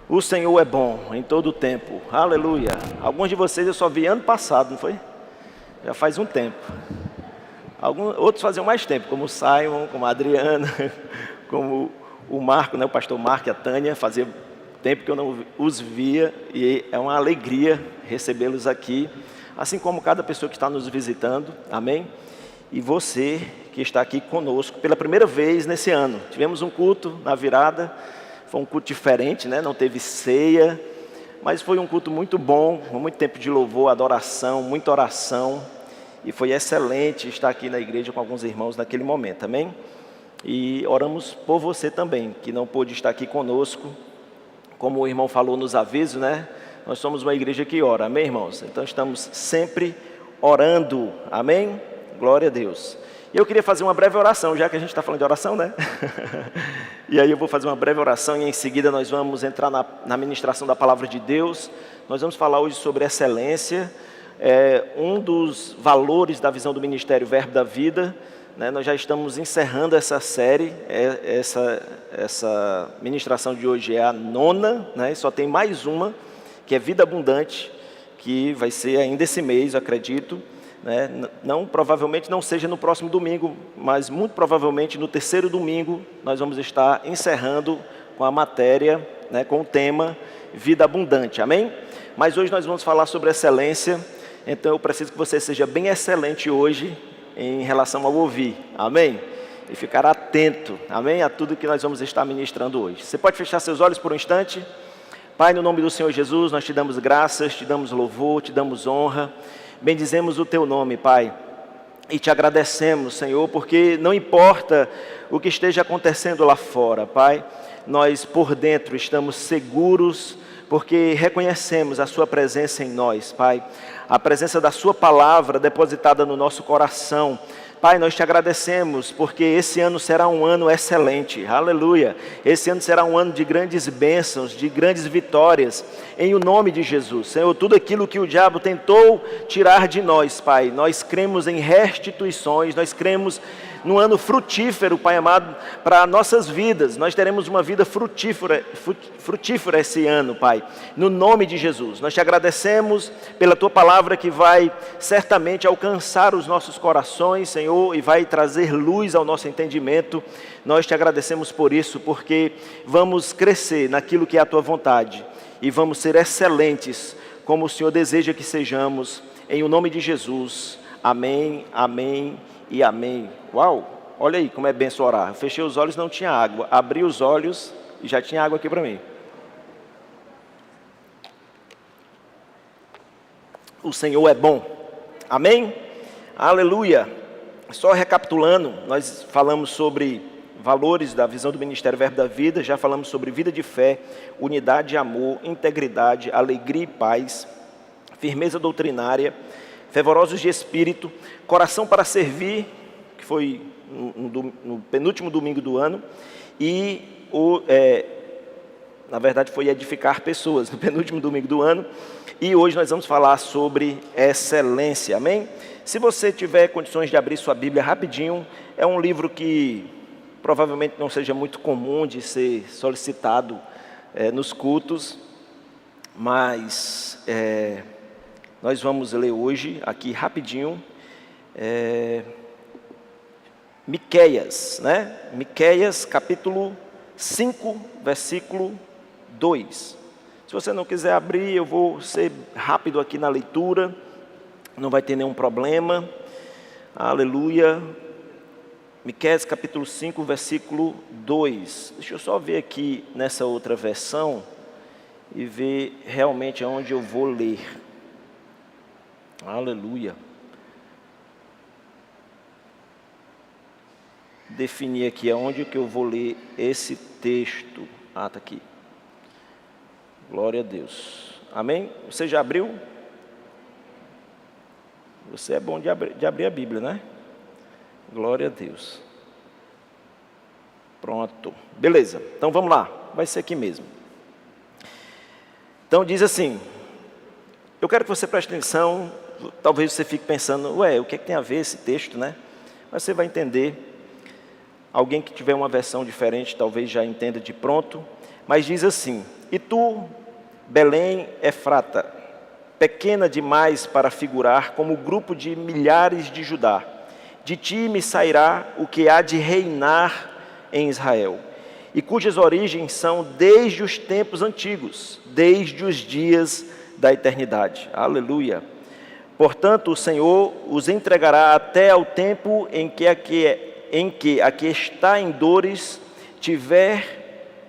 O Senhor é bom em todo o tempo, aleluia. Alguns de vocês eu só vi ano passado, não foi? Já faz um tempo. Outros faziam mais tempo, como o Simon, como a Adriana, como o Marco, né, o pastor Marco e a Tânia. Fazia tempo que eu não os via e é uma alegria recebê-los aqui, assim como cada pessoa que está nos visitando, amém? E você que está aqui conosco pela primeira vez nesse ano. Tivemos um culto na virada, foi um culto diferente, né? Não teve ceia, mas foi um culto muito bom, com muito tempo de louvor, adoração, muita oração. E foi excelente estar aqui na igreja com alguns irmãos naquele momento, amém? E oramos por você também, que não pôde estar aqui conosco. Como o irmão falou nos avisos, né? Nós somos uma igreja que ora, amém, irmãos? Então estamos sempre orando, amém? Glória a Deus. E eu queria fazer uma breve oração, já que a gente está falando de oração, né? E aí eu vou fazer uma breve oração e em seguida nós vamos entrar na ministração da palavra de Deus. Nós vamos falar hoje sobre excelência, um dos valores da visão do Ministério Verbo da Vida, né? Nós já estamos encerrando essa série, essa ministração de hoje é a 9ª, né? E só tem mais uma, que é Vida Abundante, que vai ser ainda esse mês, eu acredito. Né? Provavelmente não seja no próximo domingo, mas muito provavelmente no terceiro domingo nós vamos estar encerrando com a matéria, né, com o tema Vida Abundante, amém? Mas hoje nós vamos falar sobre excelência, então eu preciso que você seja bem excelente hoje em relação ao ouvir, amém? E ficar atento, amém? A tudo que nós vamos estar ministrando hoje. Você pode fechar seus olhos por um instante? Pai, no nome do Senhor Jesus, nós te damos graças, te damos louvor, te damos honra. Bendizemos o teu nome, Pai, e te agradecemos, Senhor, porque não importa o que esteja acontecendo lá fora, Pai, nós por dentro estamos seguros, porque reconhecemos a sua presença em nós, Pai, a presença da sua palavra depositada no nosso coração. Pai, nós te agradecemos porque esse ano será um ano excelente, aleluia. Esse ano será um ano de grandes bênçãos, de grandes vitórias, em o nome de Jesus. Senhor, tudo aquilo que o diabo tentou tirar de nós, Pai, nós cremos em restituições, nós cremos num ano frutífero, Pai amado, para nossas vidas. Nós teremos uma vida frutífera esse ano, Pai, no nome de Jesus. Nós te agradecemos pela tua palavra que vai certamente alcançar os nossos corações, Senhor, e vai trazer luz ao nosso entendimento. Nós te agradecemos por isso, porque vamos crescer naquilo que é a tua vontade e vamos ser excelentes como o Senhor deseja que sejamos, em o nome de Jesus. Amém, amém e amém. Uau, olha aí como é benção orar. Eu fechei os olhos, não tinha água, abri os olhos e já tinha água aqui para mim. O Senhor é bom, amém? Aleluia. Só recapitulando, nós falamos sobre valores da visão do Ministério Verbo da Vida, já falamos sobre vida de fé, unidade e amor, integridade, alegria e paz, firmeza doutrinária, fervorosos de espírito, coração para servir, que foi no penúltimo domingo do ano, e na verdade foi edificar pessoas, no penúltimo domingo do ano, e hoje nós vamos falar sobre excelência, amém? Se você tiver condições de abrir sua Bíblia rapidinho, é um livro que provavelmente não seja muito comum de ser solicitado nos cultos, mas nós vamos ler hoje, aqui rapidinho, Miqueias, né? Miqueias, capítulo 5, versículo 2. Se você não quiser abrir, eu vou ser rápido aqui na leitura, não vai ter nenhum problema. Aleluia. Miqueias, capítulo 5, versículo 2. Deixa eu só ver aqui nessa outra versão e ver realmente aonde eu vou ler. Aleluia. Definir aqui aonde que eu vou ler esse texto. Ah, está aqui. Glória a Deus. Amém? Você já abriu? Você é bom de abrir a Bíblia, né? Glória a Deus. Pronto. Beleza. Então vamos lá. Vai ser aqui mesmo. Então diz assim. Eu quero que você preste atenção. Talvez você fique pensando, ué, o que é que tem a ver esse texto, né? Mas você vai entender. Alguém que tiver uma versão diferente, talvez já entenda de pronto. Mas diz assim, E tu, Belém Efrata, pequena demais para figurar como o grupo de milhares de Judá, de ti me sairá o que há de reinar em Israel, e cujas origens são desde os tempos antigos, desde os dias da eternidade. Aleluia. Portanto, o Senhor os entregará até ao tempo em que a que está em dores tiver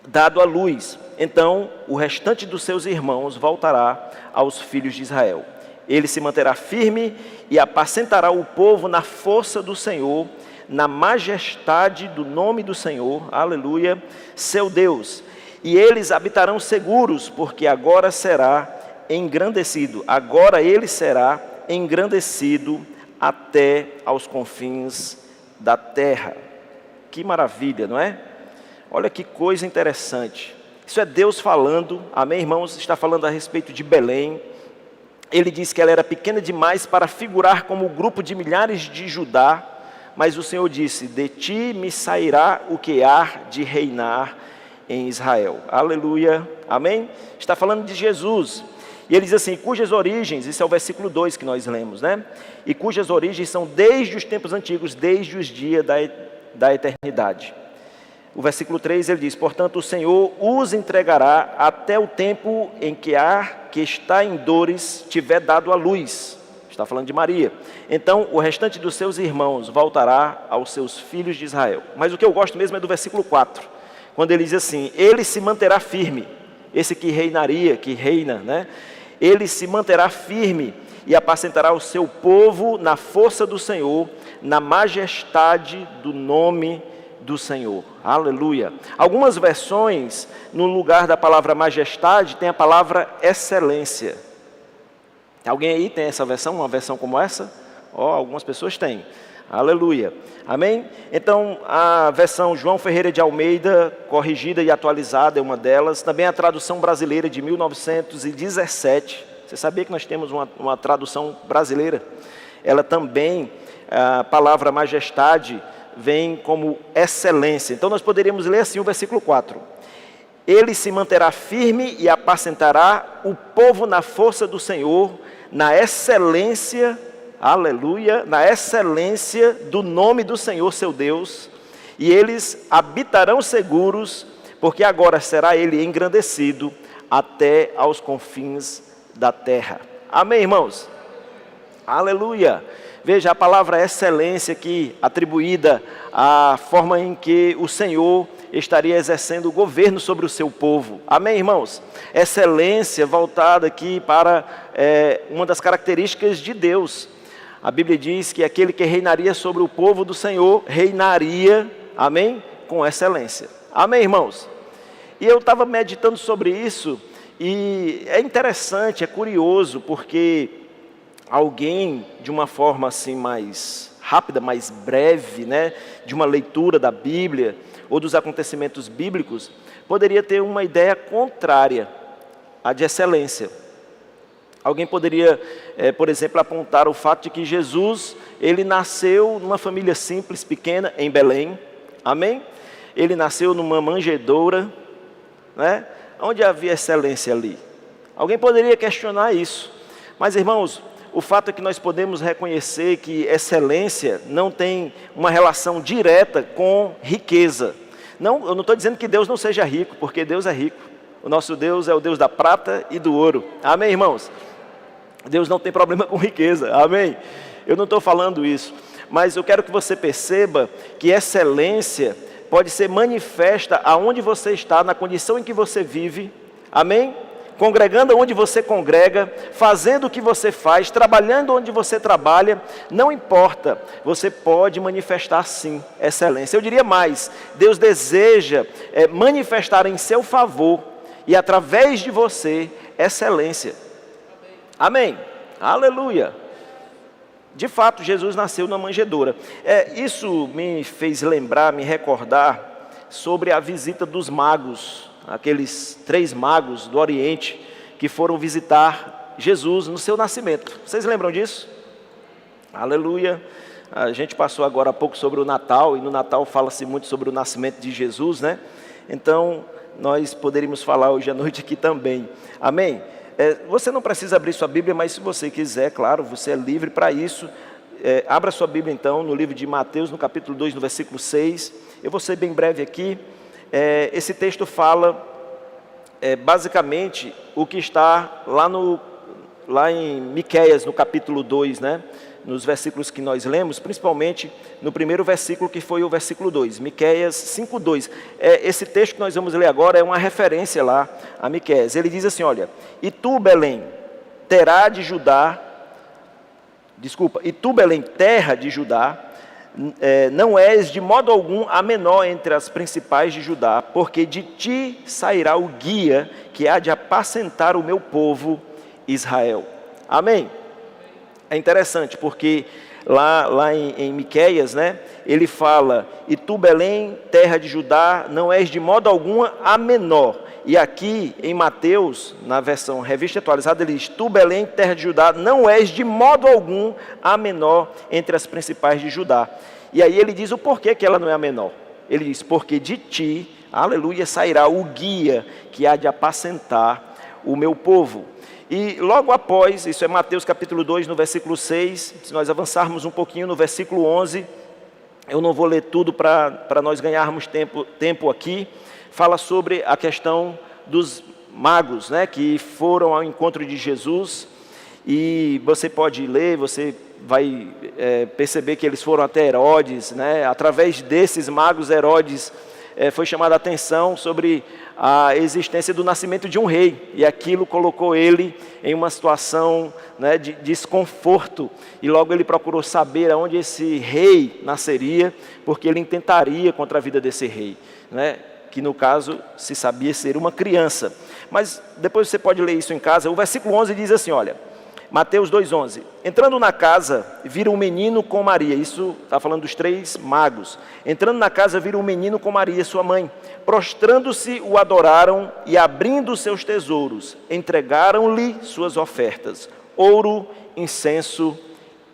dado à luz. Então, o restante dos seus irmãos voltará aos filhos de Israel. Ele se manterá firme e apacentará o povo na força do Senhor, na majestade do nome do Senhor, aleluia, seu Deus. E eles habitarão seguros, porque agora será engrandecido. Agora ele será engrandecido até aos confins da terra. Que maravilha, não é? Olha que coisa interessante. Isso é Deus falando, amém, irmãos? Está falando a respeito de Belém. Ele diz que ela era pequena demais para figurar como o grupo de milhares de Judá, mas o Senhor disse, de ti me sairá o que há de reinar em Israel. Aleluia, amém? Está falando de Jesus. E ele diz assim, cujas origens, isso é o versículo 2 que nós lemos, né? E cujas origens são desde os tempos antigos, desde os dias da eternidade. O versículo 3 ele diz, portanto o Senhor os entregará até o tempo em que que está em dores tiver dado à luz. Está falando de Maria. Então o restante dos seus irmãos voltará aos seus filhos de Israel. Mas o que eu gosto mesmo é do versículo 4, quando ele diz assim, ele se manterá firme, esse que reinaria, que reina, né? Ele se manterá firme e apacentará o seu povo na força do Senhor, na majestade do nome do Senhor. Aleluia. Algumas versões, no lugar da palavra majestade, tem a palavra excelência. Alguém aí tem essa versão, uma versão como essa? Algumas pessoas têm. Aleluia. Amém? Então, a versão João Ferreira de Almeida, corrigida e atualizada, é uma delas. Também a tradução brasileira de 1917. Você sabia que nós temos uma tradução brasileira? Ela também, a palavra majestade, vem como excelência. Então, nós poderíamos ler assim o versículo 4. Ele se manterá firme e apacentará o povo na força do Senhor, na excelência, aleluia, na excelência do nome do Senhor, seu Deus, e eles habitarão seguros, porque agora será ele engrandecido até aos confins da terra. Amém, irmãos? Aleluia. Veja a palavra excelência aqui, atribuída à forma em que o Senhor estaria exercendo o governo sobre o seu povo. Amém, irmãos? Excelência voltada aqui para uma das características de Deus. A Bíblia diz que aquele que reinaria sobre o povo do Senhor, reinaria, amém? Com excelência. Amém, irmãos? E eu estava meditando sobre isso, e é interessante, é curioso, porque alguém, de uma forma assim mais rápida, mais breve, né, de uma leitura da Bíblia, ou dos acontecimentos bíblicos, poderia ter uma ideia contrária à de excelência. Alguém poderia, por exemplo, apontar o fato de que Jesus, ele nasceu numa família simples, pequena, em Belém, amém? Ele nasceu numa manjedoura, né? Onde havia excelência ali? Alguém poderia questionar isso, mas irmãos, o fato é que nós podemos reconhecer que excelência não tem uma relação direta com riqueza. Não, eu não estou dizendo que Deus não seja rico, porque Deus é rico. O nosso Deus é o Deus da prata e do ouro. Amém, irmãos? Deus não tem problema com riqueza. Amém? Eu não estou falando isso. Mas eu quero que você perceba que excelência pode ser manifesta aonde você está, na condição em que você vive. Amém? Congregando onde você congrega, fazendo o que você faz, trabalhando onde você trabalha, não importa, você pode manifestar sim excelência. Eu diria mais, Deus deseja manifestar em seu favor e através de você excelência. Amém? Aleluia! De fato, Jesus nasceu na manjedoura. Isso me fez lembrar, me recordar sobre a visita dos magos, aqueles 3 magos do Oriente que foram visitar Jesus no seu nascimento. Vocês lembram disso? Aleluia! A gente passou agora há pouco sobre o Natal, e no Natal fala-se muito sobre o nascimento de Jesus, né? Então, nós poderíamos falar hoje à noite aqui também. Amém? Você não precisa abrir sua Bíblia, mas se você quiser, claro, você é livre para isso. Abra sua Bíblia então no livro de Mateus, no capítulo 2, no versículo 6. Eu vou ser bem breve aqui. Esse texto fala basicamente o que está lá em Miqueias, no capítulo 2, né? Nos versículos que nós lemos, principalmente no primeiro versículo, que foi o versículo 2, Miqueias 5:2. Esse texto que nós vamos ler agora é uma referência lá a Miqueias. Ele diz assim, olha, e tu, Belém, terra de Judá, não és de modo algum a menor entre as principais de Judá, porque de ti sairá o guia que há de apacentar o meu povo Israel. Amém? É interessante, porque lá em Miqueias, né, ele fala, e tu, Belém, terra de Judá, não és de modo algum a menor. E aqui em Mateus, na versão revista atualizada, ele diz, tu, Belém, terra de Judá, não és de modo algum a menor entre as principais de Judá. E aí ele diz o porquê que ela não é a menor. Ele diz, porque de ti, aleluia, sairá o guia que há de apacentar o meu povo. E logo após, isso é Mateus capítulo 2, no versículo 6, se nós avançarmos um pouquinho no versículo 11, eu não vou ler tudo para nós ganharmos tempo aqui, fala sobre a questão dos magos, né, que foram ao encontro de Jesus, e você pode ler, você vai perceber que eles foram até Herodes, né, através desses magos, Herodes foi chamado a atenção sobre a existência do nascimento de um rei, e aquilo colocou ele em uma situação, né, de desconforto, e logo ele procurou saber aonde esse rei nasceria, porque ele intentaria contra a vida desse rei, né, que no caso se sabia ser uma criança. Mas depois você pode ler isso em casa. O versículo 11 diz assim, olha, Mateus 2,11, entrando na casa, viram um menino com Maria, isso está falando dos 3 magos, entrando na casa, viram um menino com Maria, sua mãe, prostrando-se, o adoraram e abrindo seus tesouros, entregaram-lhe suas ofertas, ouro, incenso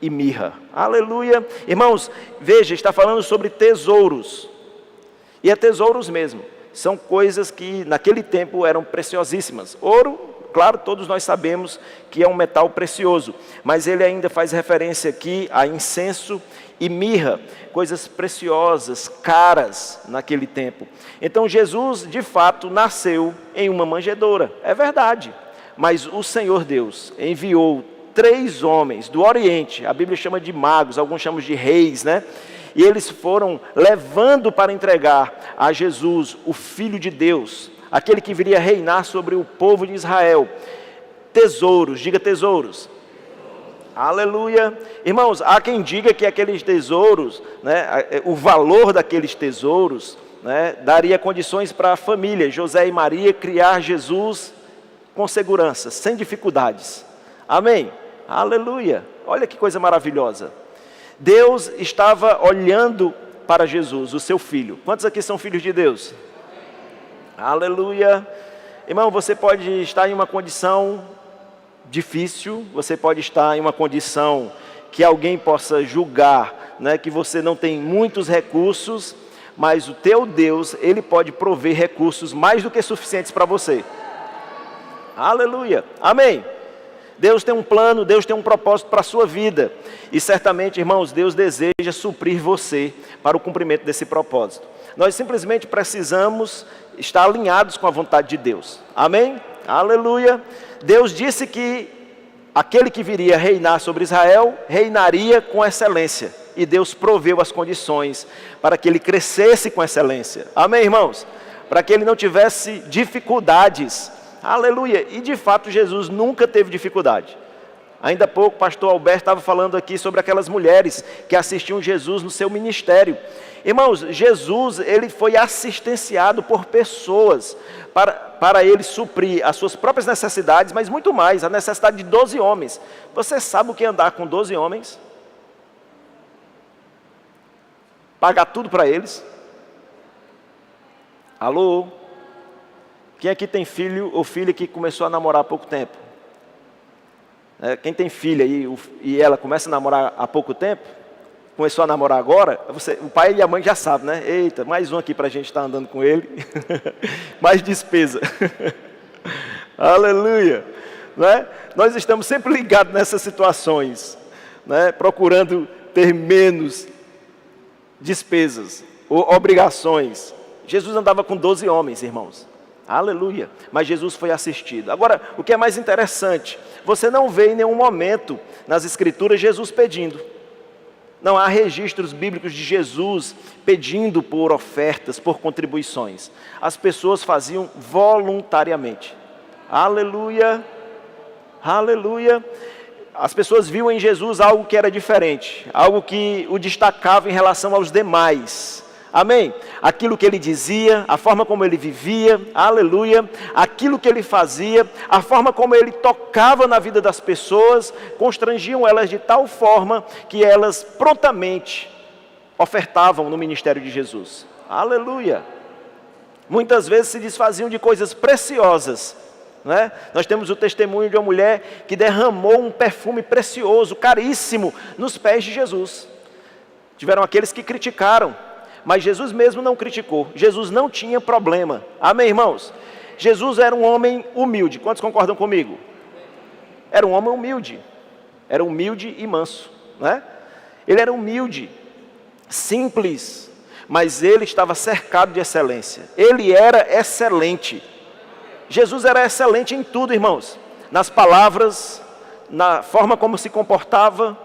e mirra. Aleluia! Irmãos, veja, está falando sobre tesouros, e é tesouros mesmo, são coisas que naquele tempo eram preciosíssimas. Ouro, claro, todos nós sabemos que é um metal precioso, mas ele ainda faz referência aqui a incenso e mirra, coisas preciosas, caras naquele tempo. Então Jesus, de fato, nasceu em uma manjedoura, é verdade, mas o Senhor Deus enviou 3 homens do Oriente, a Bíblia chama de magos, alguns chamam de reis, né? E eles foram levando para entregar a Jesus, o Filho de Deus, aquele que viria reinar sobre o povo de Israel, tesouros, diga tesouros. Aleluia. Irmãos, há quem diga que aqueles tesouros, né, o valor daqueles tesouros, né, daria condições para a família, José e Maria, criar Jesus com segurança, sem dificuldades. Amém? Aleluia. Olha que coisa maravilhosa. Deus estava olhando para Jesus, o seu filho. Quantos aqui são filhos de Deus? Aleluia. Irmão, você pode estar em uma condição difícil, você pode estar em uma condição que alguém possa julgar, né, que você não tem muitos recursos, mas o teu Deus, Ele pode prover recursos mais do que suficientes para você. Aleluia. Amém. Deus tem um plano, Deus tem um propósito para a sua vida. E certamente, irmãos, Deus deseja suprir você para o cumprimento desse propósito. Nós simplesmente precisamos estar alinhados com a vontade de Deus. Amém? Aleluia. Deus disse que aquele que viria reinar sobre Israel, reinaria com excelência. E Deus proveu as condições para que ele crescesse com excelência. Amém, irmãos? Para que ele não tivesse dificuldades. Aleluia. E de fato Jesus nunca teve dificuldade. Ainda há pouco o pastor Alberto estava falando aqui sobre aquelas mulheres que assistiam Jesus no seu ministério. Irmãos, Jesus, ele foi assistenciado por pessoas para ele suprir as suas próprias necessidades, mas muito mais, a necessidade de 12 homens. Você sabe o que é andar com 12 homens? Pagar tudo para eles? Alô? Quem aqui tem filho ou filha que começou a namorar há pouco tempo? Quem tem filha e ela começa a namorar há pouco tempo? começou a namorar agora, o pai e a mãe já sabem, né? Eita, mais um aqui para a gente estar andando com ele. Mais despesa. Aleluia. Né? Nós estamos sempre ligados nessas situações, né? Procurando ter menos despesas ou obrigações. Jesus andava com 12 homens, irmãos. Aleluia. Mas Jesus foi assistido. Agora, o que é mais interessante, você não vê em nenhum momento nas Escrituras Jesus pedindo. Não há registros bíblicos de Jesus pedindo por ofertas, por contribuições. As pessoas faziam voluntariamente. Aleluia. Aleluia. As pessoas viam em Jesus algo que era diferente, algo que o destacava em relação aos demais. Amém? Aquilo que ele dizia, a forma como ele vivia, aleluia, aquilo que ele fazia, a forma como ele tocava na vida das pessoas, constrangiam elas de tal forma que elas prontamente ofertavam no ministério de Jesus. Aleluia! Muitas vezes se desfaziam de coisas preciosas, né? Nós temos o testemunho de uma mulher que derramou um perfume precioso, caríssimo, nos pés de Jesus. Tiveram aqueles que criticaram, mas Jesus mesmo não criticou. Jesus não tinha problema. Amém, irmãos? Jesus era um homem humilde. Quantos concordam comigo? Era um homem humilde. Era humilde e manso, né? Ele era humilde, simples, mas ele estava cercado de excelência. Ele era excelente. Jesus era excelente em tudo, irmãos. Nas palavras, na forma como se comportava,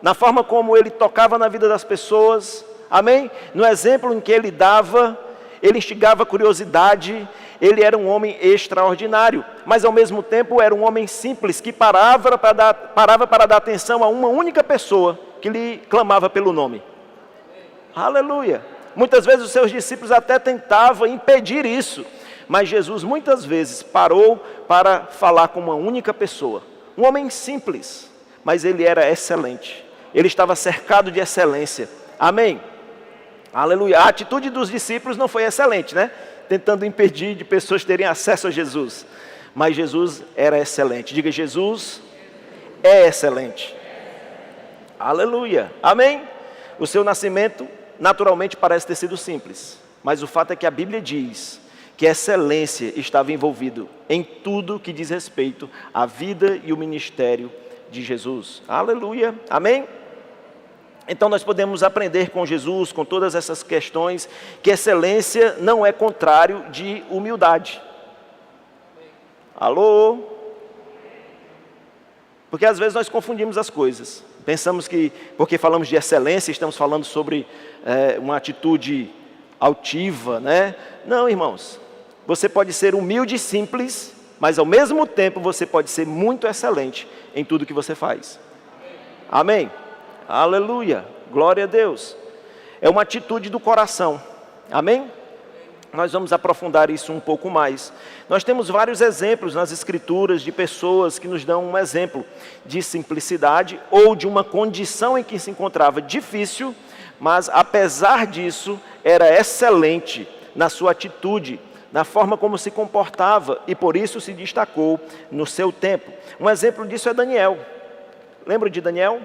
na forma como ele tocava na vida das pessoas. Amém? No exemplo em que ele dava, ele instigava curiosidade, ele era um homem extraordinário, mas ao mesmo tempo era um homem simples, que parava para dar atenção a uma única pessoa, que lhe clamava pelo nome. Aleluia! Muitas vezes os seus discípulos até tentavam impedir isso, mas Jesus muitas vezes parou para falar com uma única pessoa. Um homem simples, mas ele era excelente, ele estava cercado de excelência. Amém? Aleluia. A atitude dos discípulos não foi excelente, né? Tentando impedir de pessoas terem acesso a Jesus. Mas Jesus era excelente. Diga, Jesus é excelente. Aleluia. Amém? O seu nascimento naturalmente parece ter sido simples. Mas o fato é que a Bíblia diz que a excelência estava envolvido em tudo que diz respeito à vida e o ministério de Jesus. Aleluia. Amém? Então nós podemos aprender com Jesus, com todas essas questões, que excelência não é contrário de humildade. Alô? Porque às vezes nós confundimos as coisas. Pensamos que, porque falamos de excelência, estamos falando sobre uma atitude altiva, né? Não, irmãos. Você pode ser humilde e simples, mas ao mesmo tempo você pode ser muito excelente em tudo que você faz. Amém? Aleluia, glória a Deus. É uma atitude do coração, amém? Nós vamos aprofundar isso um pouco mais. Nós temos vários exemplos nas Escrituras de pessoas que nos dão um exemplo de simplicidade ou de uma condição em que se encontrava difícil, mas apesar disso era excelente na sua atitude, na forma como se comportava e por isso se destacou no seu tempo. Um exemplo disso é Daniel. Lembra de Daniel?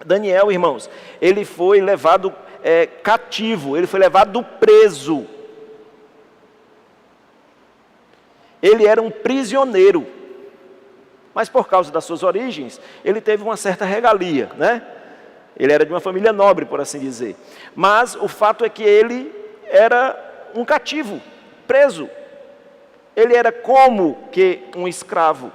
Daniel, irmãos, ele foi levado cativo, ele foi levado preso. Ele era um prisioneiro, mas por causa das suas origens, ele teve uma certa regalia, né? Ele era de uma família nobre, por assim dizer. Mas o fato é que ele era um cativo, preso. Ele era como que um escravo.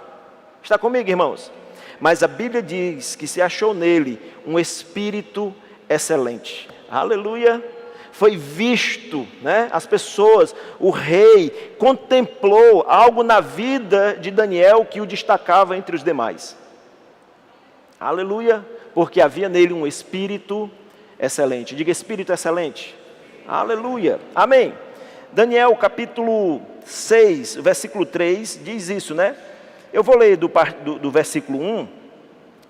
Está comigo, irmãos? Mas a Bíblia diz que se achou nele um espírito excelente. Aleluia! Foi visto, né? As pessoas, o rei contemplou algo na vida de Daniel que o destacava entre os demais. Aleluia! Porque havia nele um espírito excelente. Diga, espírito excelente. Aleluia! Amém! Daniel capítulo 6, versículo 3, diz isso, né? Eu vou ler do versículo 1,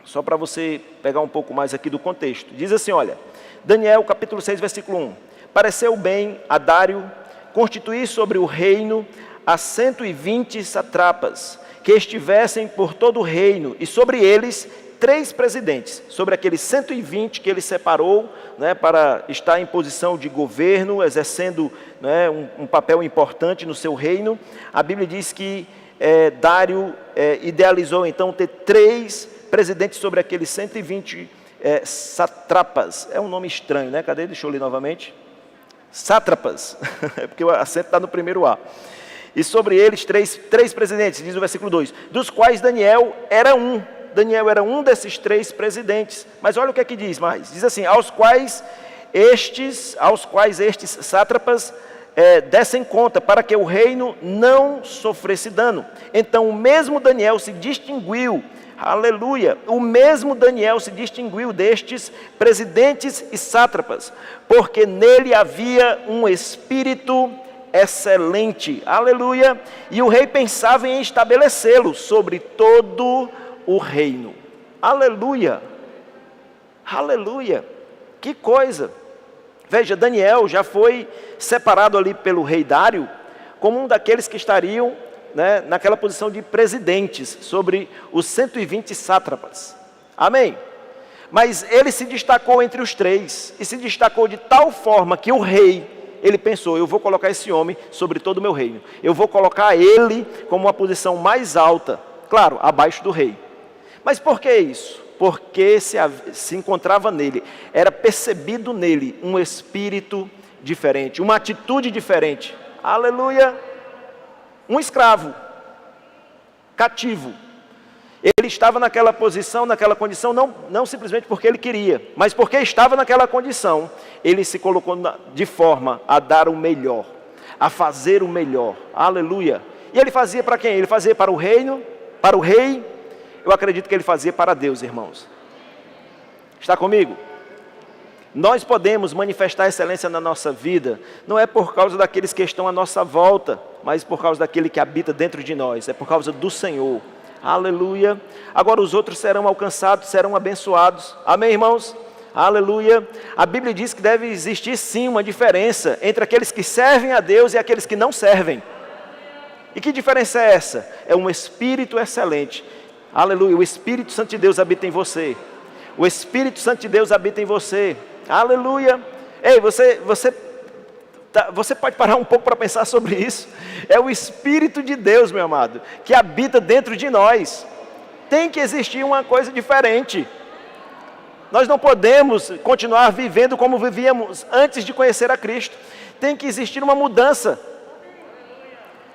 só para você pegar um pouco mais aqui do contexto. Diz assim, olha, Daniel capítulo 6, versículo 1. Pareceu bem a Dário constituir sobre o reino a 120 satrapas, que estivessem por todo o reino, e sobre eles 3 presidentes sobre aqueles 120 que ele separou, né, para estar em posição de governo, exercendo, né, um papel importante no seu reino. A Bíblia diz que Dário idealizou então ter 3 presidentes sobre aqueles 120 sátrapas. É um nome estranho, né? Cadê? Deixa eu ler novamente. Sátrapas, é porque o acento está no primeiro A. E sobre eles, três presidentes, diz o versículo 2, dos quais Daniel era um. Daniel era um desses 3 presidentes. Mas olha o que é que diz mais. Diz assim, aos quais estes sátrapas dessem conta, para que o reino não sofresse dano. Então o mesmo Daniel se distinguiu, aleluia, o mesmo Daniel se distinguiu destes presidentes e sátrapas, porque nele havia um espírito excelente, aleluia, e o rei pensava em estabelecê-lo sobre todo o reino, aleluia, aleluia, que coisa. Veja, Daniel já foi separado ali pelo rei Dário como um daqueles que estariam, né, naquela posição de presidentes sobre os 120 sátrapas, amém? Mas ele se destacou entre os 3, e se destacou de tal forma que o rei, ele pensou, eu vou colocar esse homem sobre todo o meu reino, eu vou colocar ele como uma posição mais alta, claro, abaixo do rei. Mas por que isso? Porque se encontrava nele, era percebido nele um espírito diferente, uma atitude diferente, aleluia, um escravo, cativo. Ele estava naquela posição, naquela condição, não simplesmente porque ele queria, mas porque estava naquela condição, ele se colocou de forma a dar o melhor, a fazer o melhor, aleluia. E ele fazia para quem? Ele fazia para o reino, para o rei. Eu acredito que ele fazia para Deus, irmãos. Está comigo? Nós podemos manifestar excelência na nossa vida, não é por causa daqueles que estão à nossa volta, mas por causa daquele que habita dentro de nós, é por causa do Senhor. Aleluia. Agora os outros serão alcançados, serão abençoados. Amém, irmãos? Aleluia. A Bíblia diz que deve existir sim uma diferença entre aqueles que servem a Deus e aqueles que não servem. E que diferença é essa? É um espírito excelente. Aleluia, o Espírito Santo de Deus habita em você. O Espírito Santo de Deus habita em você. Aleluia. Ei, você pode parar um pouco para pensar sobre isso. É o Espírito de Deus, meu amado, que habita dentro de nós. Tem que existir uma coisa diferente. Nós não podemos continuar vivendo como vivíamos antes de conhecer a Cristo. Tem que existir uma mudança.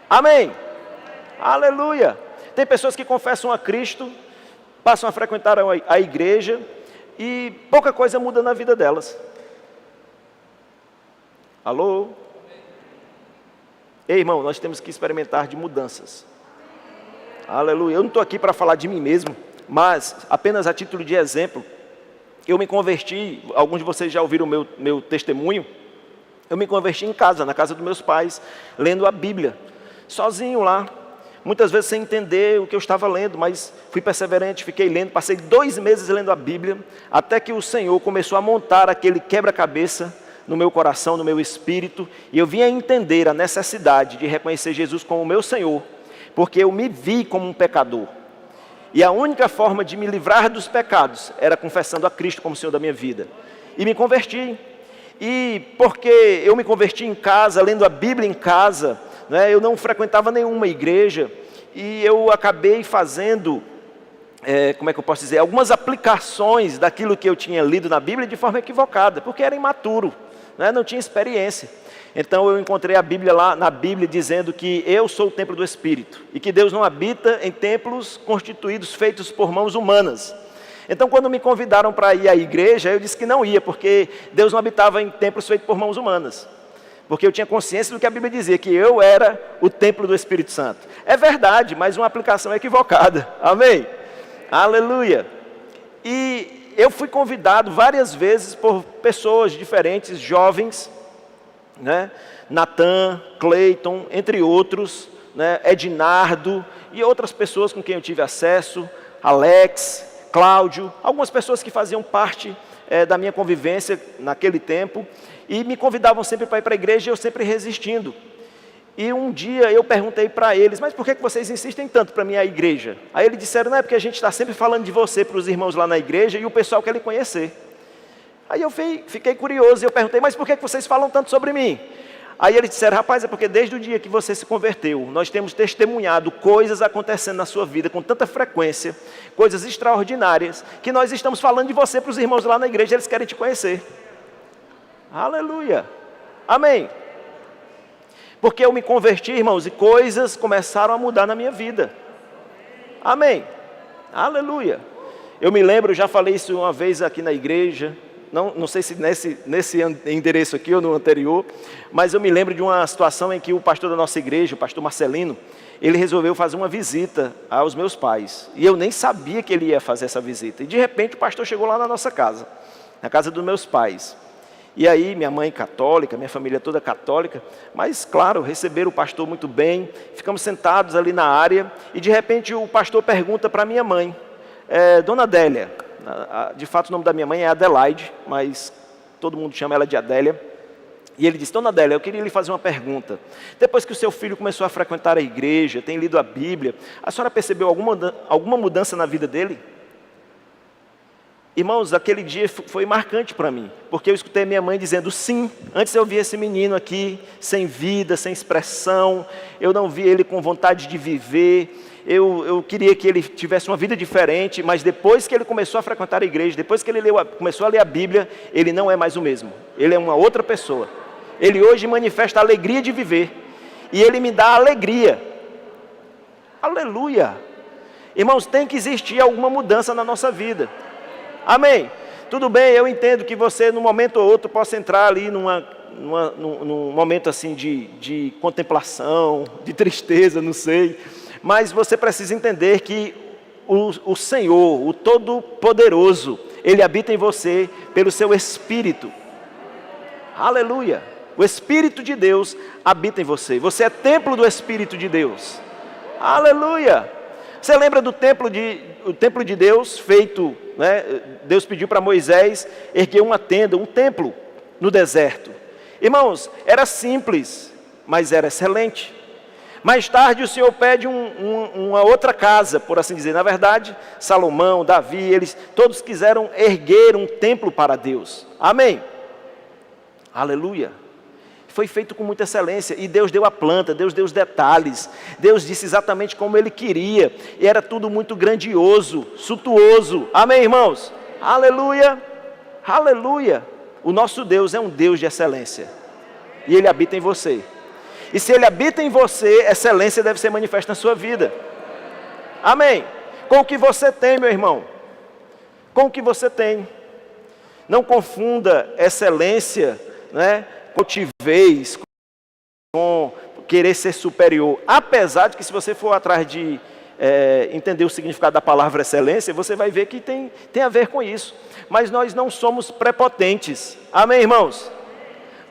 Amém. Aleluia. Tem pessoas que confessam a Cristo, passam a frequentar a igreja e pouca coisa muda na vida delas. Alô? Ei, irmão, nós temos que experimentar de mudanças. Aleluia. Eu não estou aqui para falar de mim mesmo, mas apenas a título de exemplo, eu me converti, alguns de vocês já ouviram o meu testemunho, eu me converti em casa, na casa dos meus pais, lendo a Bíblia, sozinho lá. Muitas vezes sem entender o que eu estava lendo, mas fui perseverante, fiquei lendo, passei 2 meses lendo a Bíblia, até que o Senhor começou a montar aquele quebra-cabeça no meu coração, no meu espírito, e eu vim a entender a necessidade de reconhecer Jesus como o meu Senhor, porque eu me vi como um pecador. E a única forma de me livrar dos pecados era confessando a Cristo como Senhor da minha vida. E me converti. E porque eu me converti em casa, lendo a Bíblia em casa, né, eu não frequentava nenhuma igreja, e eu acabei fazendo, como é que eu posso dizer, algumas aplicações daquilo que eu tinha lido na Bíblia de forma equivocada, porque era imaturo, né, não tinha experiência. Então eu encontrei a Bíblia lá, na Bíblia, dizendo que eu sou o templo do Espírito, e que Deus não habita em templos constituídos, feitos por mãos humanas. Então quando me convidaram para ir à igreja, eu disse que não ia, porque Deus não habitava em templos feitos por mãos humanas. Porque eu tinha consciência do que a Bíblia dizia, que eu era o templo do Espírito Santo. É verdade, mas uma aplicação equivocada. Amém? Aleluia. E eu fui convidado várias vezes por pessoas diferentes, jovens, né? Natan, Cleiton, entre outros, né? Ednardo e outras pessoas com quem eu tive acesso, Alex, Cláudio, algumas pessoas que faziam parte da minha convivência naquele tempo, e me convidavam sempre para ir para a igreja, e eu sempre resistindo. E um dia eu perguntei para eles, mas por que vocês insistem tanto para mim a igreja? Aí eles disseram, não, é porque a gente está sempre falando de você para os irmãos lá na igreja e o pessoal quer lhe conhecer. Aí eu fiquei curioso e eu perguntei, mas por que vocês falam tanto sobre mim? Aí eles disseram, rapaz, é porque desde o dia que você se converteu, nós temos testemunhado coisas acontecendo na sua vida com tanta frequência, coisas extraordinárias, que nós estamos falando de você para os irmãos lá na igreja, eles querem te conhecer. Aleluia. Amém. Porque eu me converti, irmãos, e coisas começaram a mudar na minha vida. Amém. Aleluia. Eu me lembro, já falei isso uma vez aqui na igreja, não sei se nesse endereço aqui ou no anterior, mas eu me lembro de uma situação em que o pastor da nossa igreja, o pastor Marcelino, ele resolveu fazer uma visita aos meus pais. E eu nem sabia que ele ia fazer essa visita. E de repente o pastor chegou lá na nossa casa, na casa dos meus pais. E aí minha mãe católica, minha família toda católica, mas claro, receberam o pastor muito bem, ficamos sentados ali na área, e de repente o pastor pergunta para minha mãe, Dona Adélia, de fato o nome da minha mãe é Adelaide, mas todo mundo chama ela de Adélia, e ele disse, Dona Adélia, eu queria lhe fazer uma pergunta, depois que o seu filho começou a frequentar a igreja, tem lido a Bíblia, a senhora percebeu alguma mudança na vida dele? Irmãos, aquele dia foi marcante para mim, porque eu escutei minha mãe dizendo, sim, antes eu via esse menino aqui, sem vida, sem expressão, eu não via ele com vontade de viver, eu queria que ele tivesse uma vida diferente, mas depois que ele começou a frequentar a igreja, depois que ele começou a ler a Bíblia, ele não é mais o mesmo, ele é uma outra pessoa. Ele hoje manifesta a alegria de viver, e ele me dá alegria. Aleluia! Irmãos, tem que existir alguma mudança na nossa vida. Amém? Tudo bem, eu entendo que você, num momento ou outro, possa entrar ali num momento assim de contemplação, de tristeza, não sei. Mas você precisa entender que o Senhor, o Todo-Poderoso, Ele habita em você pelo seu Espírito. Aleluia! O Espírito de Deus habita em você. Você é templo do Espírito de Deus. Aleluia! Você lembra do templo de Deus feito, né? Deus pediu para Moisés erguer uma tenda, um templo no deserto. Irmãos, era simples, mas era excelente. Mais tarde o Senhor pede uma outra casa, por assim dizer. Na verdade, Salomão, Davi, eles todos quiseram erguer um templo para Deus. Amém? Aleluia! Foi feito com muita excelência, e Deus deu a planta, Deus deu os detalhes, Deus disse exatamente como Ele queria, e era tudo muito grandioso, suntuoso. Amém, irmãos? Aleluia! Aleluia! O nosso Deus é um Deus de excelência, e Ele habita em você. E se Ele habita em você, excelência deve ser manifesta na sua vida. Amém? Com o que você tem, meu irmão, com o que você tem. Não confunda excelência, né, com altivez, com querer ser superior. Apesar de que, se você for atrás de entender o significado da palavra excelência, você vai ver que tem a ver com isso. Mas nós não somos prepotentes. Amém, irmãos?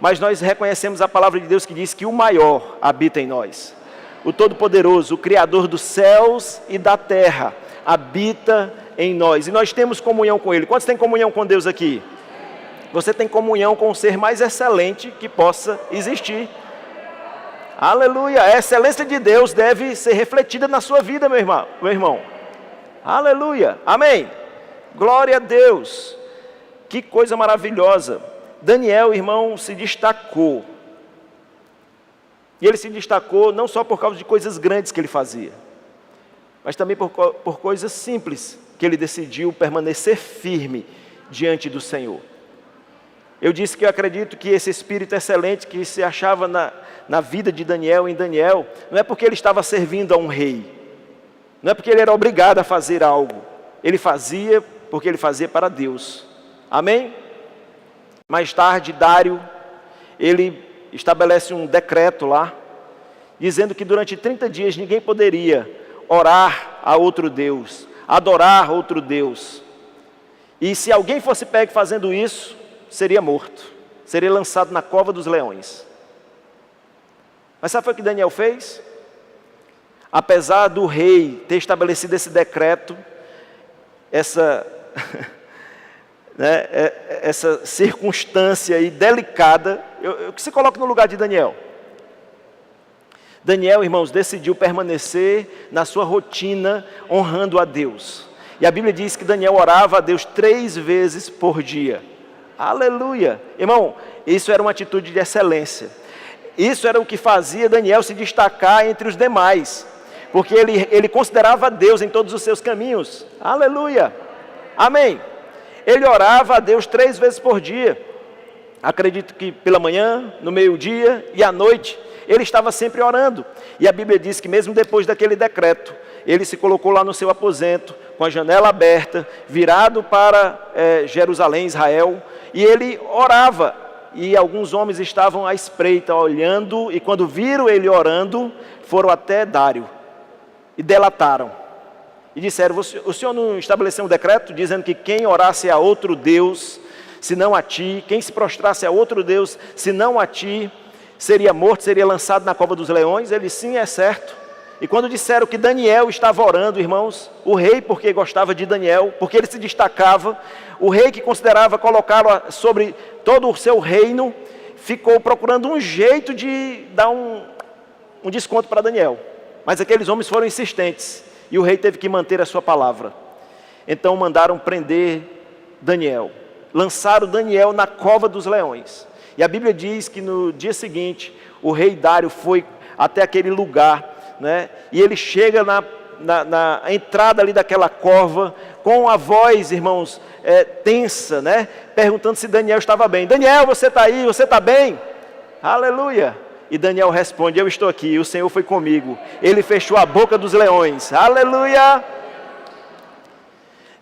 Mas nós reconhecemos a palavra de Deus que diz que o maior habita em nós. O Todo-Poderoso, o Criador dos céus e da terra, habita em nós. E nós temos comunhão com Ele. Quantos têm comunhão com Deus aqui? Você tem comunhão com o ser mais excelente que possa existir. Aleluia! A excelência de Deus deve ser refletida na sua vida, meu irmão. Aleluia! Amém! Glória a Deus! Que coisa maravilhosa! Daniel, irmão, se destacou. E ele se destacou não só por causa de coisas grandes que ele fazia, mas também por coisas simples, que ele decidiu permanecer firme diante do Senhor. Eu disse que eu acredito que esse espírito excelente que se achava na vida de Daniel, em Daniel, não é porque ele estava servindo a um rei, não é porque ele era obrigado a fazer algo, ele fazia porque ele fazia para Deus. Amém? Mais tarde, Dário, ele estabelece um decreto lá, dizendo que durante 30 dias ninguém poderia orar a outro Deus, adorar outro Deus. E se alguém fosse pego fazendo isso, seria morto, seria lançado na cova dos leões. Mas sabe o que Daniel fez? Apesar do rei ter estabelecido esse decreto, essa circunstância aí delicada, eu se coloco no lugar de Daniel. Daniel, irmãos, decidiu permanecer na sua rotina, honrando a Deus. E a Bíblia diz que Daniel orava a Deus 3 vezes por dia. Aleluia! Irmão, isso era uma atitude de excelência. Isso era o que fazia Daniel se destacar entre os demais. Porque ele considerava Deus em todos os seus caminhos. Aleluia! Amém! Ele orava a Deus 3 vezes por dia. Acredito que pela manhã, no meio-dia e à noite, ele estava sempre orando. E a Bíblia diz que mesmo depois daquele decreto, ele se colocou lá no seu aposento, com a janela aberta, virado para Jerusalém, Israel, e ele orava. E alguns homens estavam à espreita, olhando, e quando viram ele orando, foram até Dário e delataram. E disseram: o senhor não estabeleceu um decreto dizendo que quem orasse a outro Deus, senão a ti, quem se prostrasse a outro Deus, senão a ti, seria morto, seria lançado na cova dos leões? Ele: sim, é certo. E quando disseram que Daniel estava orando, irmãos, o rei, porque gostava de Daniel, porque ele se destacava, o rei que considerava colocá-lo sobre todo o seu reino, ficou procurando um jeito de dar um desconto para Daniel. Mas aqueles homens foram insistentes, e o rei teve que manter a sua palavra. Então mandaram prender Daniel, lançaram Daniel na cova dos leões. E a Bíblia diz que no dia seguinte, o rei Dário foi até aquele lugar, né? E ele chega na entrada ali daquela cova, com a voz, irmãos, tensa, né? Perguntando se Daniel estava bem. Daniel, você está aí? Você está bem? Aleluia! E Daniel responde: eu estou aqui, o Senhor foi comigo. Ele fechou a boca dos leões. Aleluia!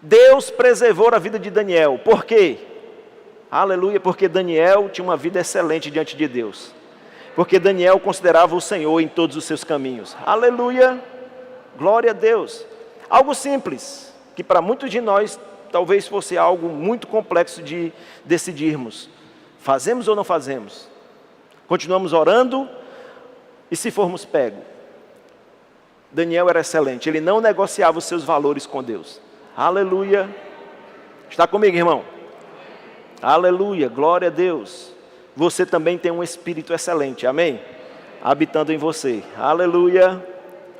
Deus preservou a vida de Daniel. Por quê? Aleluia, porque Daniel tinha uma vida excelente diante de Deus. Porque Daniel considerava o Senhor em todos os seus caminhos. Aleluia, glória a Deus. Algo simples, que para muitos de nós talvez fosse algo muito complexo de decidirmos. Fazemos ou não fazemos? Continuamos orando, e se formos pegos? Daniel era excelente, ele não negociava os seus valores com Deus. Aleluia. Está comigo, irmão? Aleluia, glória a Deus. Você também tem um espírito excelente, amém? Habitando em você. Aleluia,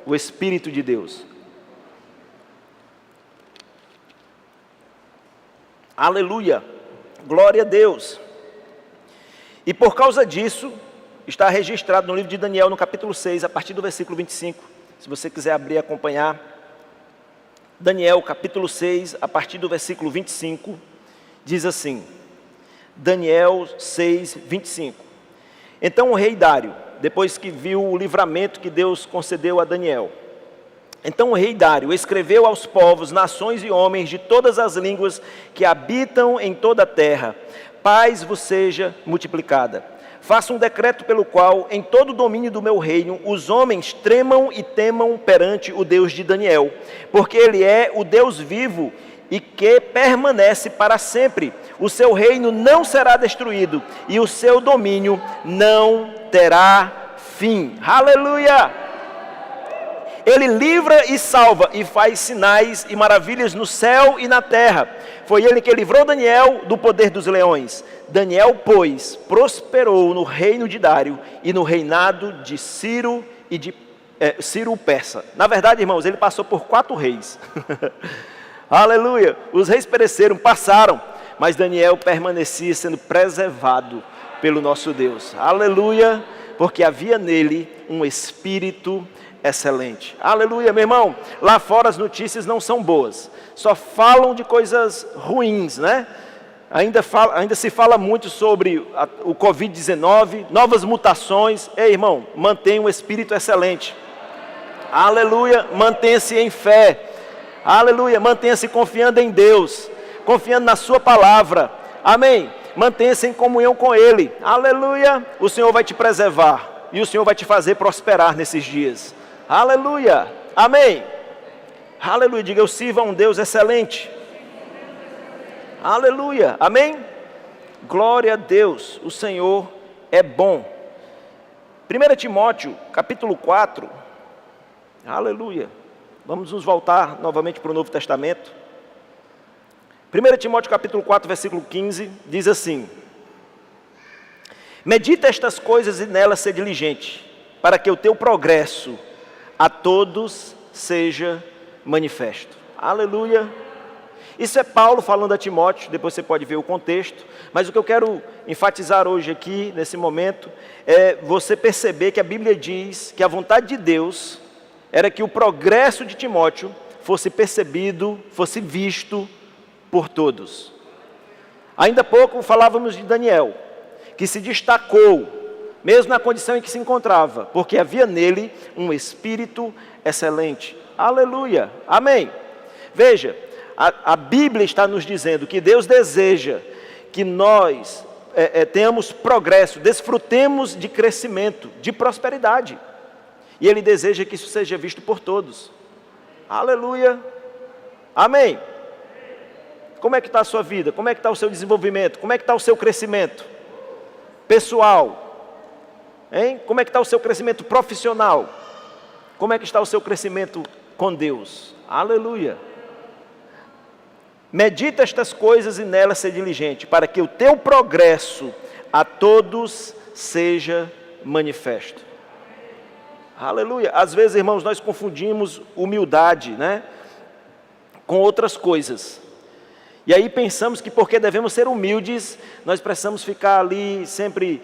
o Espírito de Deus. Aleluia, glória a Deus. E por causa disso, está registrado no livro de Daniel, no capítulo 6, a partir do versículo 25. Se você quiser abrir e acompanhar. Daniel, capítulo 6, a partir do versículo 25, diz assim. Daniel 6, 25. Então o rei Dário, depois que viu o livramento que Deus concedeu a Daniel, então o rei Dário escreveu aos povos, nações e homens de todas as línguas que habitam em toda a terra: paz vos seja multiplicada. Faça um decreto pelo qual, em todo o domínio do meu reino, os homens tremam e temam perante o Deus de Daniel, porque ele é o Deus vivo e que permanece para sempre. O seu reino não será destruído e o seu domínio não terá fim. Aleluia! Ele livra e salva e faz sinais e maravilhas no céu e na terra. Foi ele que livrou Daniel do poder dos leões. Daniel, pois, prosperou no reino de Dário e no reinado de Ciro e de Ciro o Persa. Na verdade, irmãos, ele passou por 4 reis. Aleluia! Os reis pereceram, passaram, mas Daniel permanecia sendo preservado pelo nosso Deus. Aleluia! Porque havia nele um espírito excelente. Aleluia, meu irmão. Lá fora as notícias não são boas. Só falam de coisas ruins, né? Ainda se fala muito sobre o Covid-19, novas mutações. Ei, irmão, mantenha um espírito excelente. Aleluia, mantenha-se em fé. Aleluia, mantenha-se confiando em Deus, confiando na sua palavra. Amém. Mantenha-se em comunhão com Ele. Aleluia, o Senhor vai te preservar e o Senhor vai te fazer prosperar nesses dias. Aleluia, amém. Aleluia, diga: eu sirvo a um Deus excelente. Aleluia, amém. Glória a Deus, o Senhor é bom. 1 Timóteo, capítulo 4. Aleluia. Vamos nos voltar novamente para o Novo Testamento. 1 Timóteo, capítulo 4, versículo 15, diz assim: medita estas coisas e nelas ser diligente, para que o teu progresso a todos seja manifesto. Aleluia! Isso é Paulo falando a Timóteo, depois você pode ver o contexto, mas o que eu quero enfatizar hoje aqui, nesse momento, é você perceber que a Bíblia diz que a vontade de Deus era que o progresso de Timóteo fosse percebido, fosse visto por todos. Ainda há pouco falávamos de Daniel, que se destacou, mesmo na condição em que se encontrava, porque havia nele um espírito excelente. Aleluia! Amém! Veja, a Bíblia está nos dizendo que Deus deseja que nós tenhamos progresso, desfrutemos de crescimento, de prosperidade. E Ele deseja que isso seja visto por todos. Aleluia! Amém! Como é que está a sua vida? Como é que está o seu desenvolvimento? Como é que está o seu crescimento pessoal? Hein? Como é que está o seu crescimento profissional? Como é que está o seu crescimento com Deus? Aleluia! Medita estas coisas e nelas ser diligente, para que o teu progresso a todos seja manifesto. Aleluia! Às vezes, irmãos, nós confundimos humildade, né, com outras coisas. E aí pensamos que porque devemos ser humildes, nós precisamos ficar ali sempre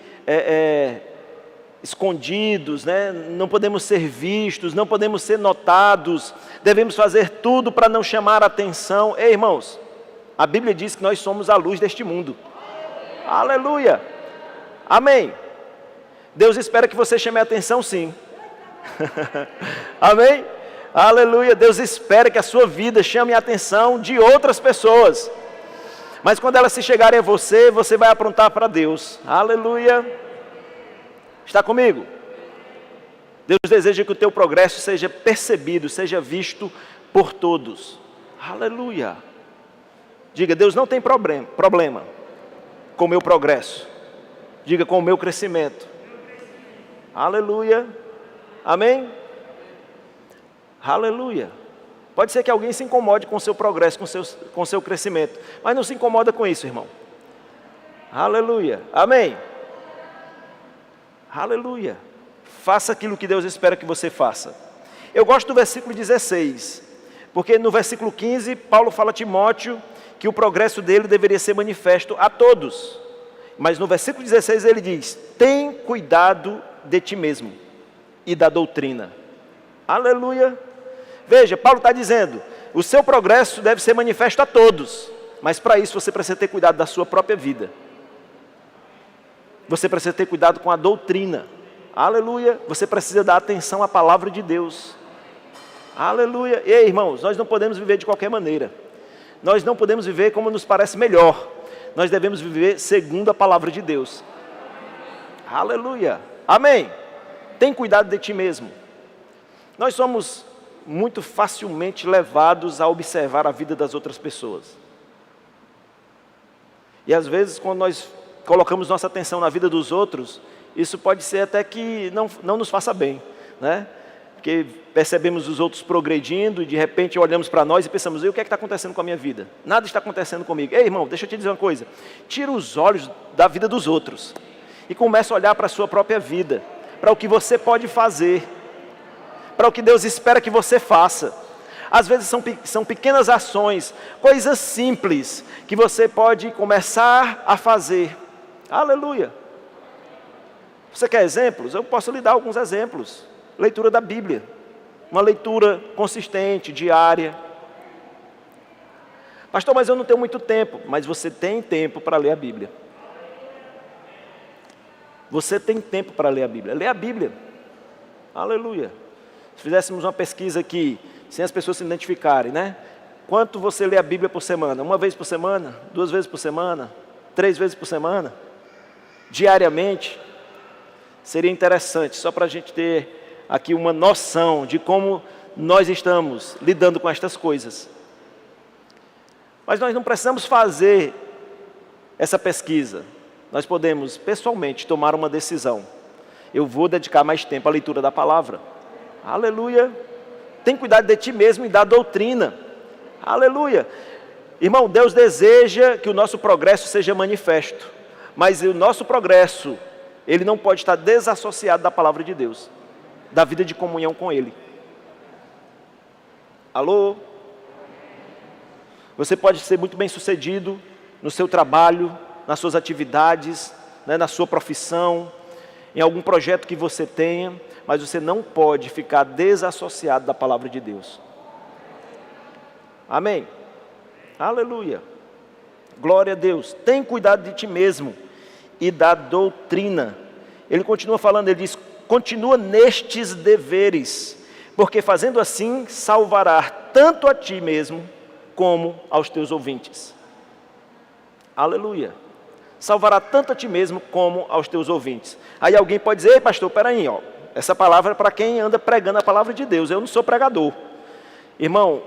escondidos, né? Não podemos ser vistos, não podemos ser notados, devemos fazer tudo para não chamar a atenção. Ei, irmãos, a Bíblia diz que nós somos a luz deste mundo. Aleluia! Amém! Deus espera que você chame a atenção, sim. Amém? Aleluia! Deus espera que a sua vida chame a atenção de outras pessoas. Mas quando elas se chegarem a você, você vai aprontar para Deus. Aleluia! Está comigo? Deus deseja que o teu progresso seja percebido, seja visto por todos. Aleluia! Diga, Deus não tem problema com o meu progresso. Diga, com o meu crescimento. Aleluia! Amém? Aleluia! Pode ser que alguém se incomode com o seu progresso, com o seu crescimento, mas não se incomoda com isso, irmão. Aleluia! Amém? Aleluia! Faça aquilo que Deus espera que você faça. Eu gosto do versículo 16, porque no versículo 15, Paulo fala a Timóteo que o progresso dele deveria ser manifesto a todos. Mas no versículo 16 ele diz, tem cuidado de ti mesmo e da doutrina. Aleluia! Veja, Paulo está dizendo, o seu progresso deve ser manifesto a todos, mas para isso você precisa ter cuidado da sua própria vida. Você precisa ter cuidado com a doutrina. Aleluia! Você precisa dar atenção à palavra de Deus. Aleluia! E aí, irmãos, nós não podemos viver de qualquer maneira. Nós não podemos viver como nos parece melhor. Nós devemos viver segundo a palavra de Deus. Aleluia! Amém! Tem cuidado de ti mesmo. Nós somos muito facilmente levados a observar a vida das outras pessoas. E às vezes, quando nós colocamos nossa atenção na vida dos outros, isso pode ser até que não nos faça bem, né? Porque percebemos os outros progredindo e de repente olhamos para nós e pensamos, e o que é que está acontecendo com a minha vida? Nada está acontecendo comigo. Ei, irmão, deixa eu te dizer uma coisa. Tira os olhos da vida dos outros e começa a olhar para a sua própria vida, para o que você pode fazer, para o que Deus espera que você faça. Às vezes são pequenas ações, coisas simples, que você pode começar a fazer. Aleluia! Você quer exemplos? Eu posso lhe dar alguns exemplos. Leitura da Bíblia. Uma leitura consistente, diária. Pastor, mas eu não tenho muito tempo. Mas você tem tempo para ler a Bíblia. Você tem tempo para ler a Bíblia. Lê a Bíblia. Aleluia! Se fizéssemos uma pesquisa aqui, sem as pessoas se identificarem, né? Quanto você lê a Bíblia por semana? 1 vez por semana? 2 vezes por semana? 3 vezes por semana? Diariamente? Seria interessante, só para a gente ter aqui uma noção de como nós estamos lidando com estas coisas. Mas nós não precisamos fazer essa pesquisa. Nós podemos, pessoalmente, tomar uma decisão. Eu vou dedicar mais tempo à leitura da palavra. Aleluia! Tem cuidado de ti mesmo e da doutrina. Aleluia! Irmão, Deus deseja que o nosso progresso seja manifesto. Mas o nosso progresso, ele não pode estar desassociado da palavra de Deus. da vida de comunhão com Ele. Alô? Você pode ser muito bem sucedido no seu trabalho, nas suas atividades, né, na sua profissão, em algum projeto que você tenha, mas você não pode ficar desassociado da palavra de Deus. Amém? Aleluia. Glória a Deus. Tem cuidado de ti mesmo e da doutrina. Ele continua falando, ele diz, continua nestes deveres, porque fazendo assim salvará tanto a ti mesmo como aos teus ouvintes. Aleluia. Salvará tanto a ti mesmo como aos teus ouvintes. Aí alguém pode dizer, ei pastor, peraí, ó, essa palavra é para quem anda pregando a palavra de Deus, eu não sou pregador. Irmão,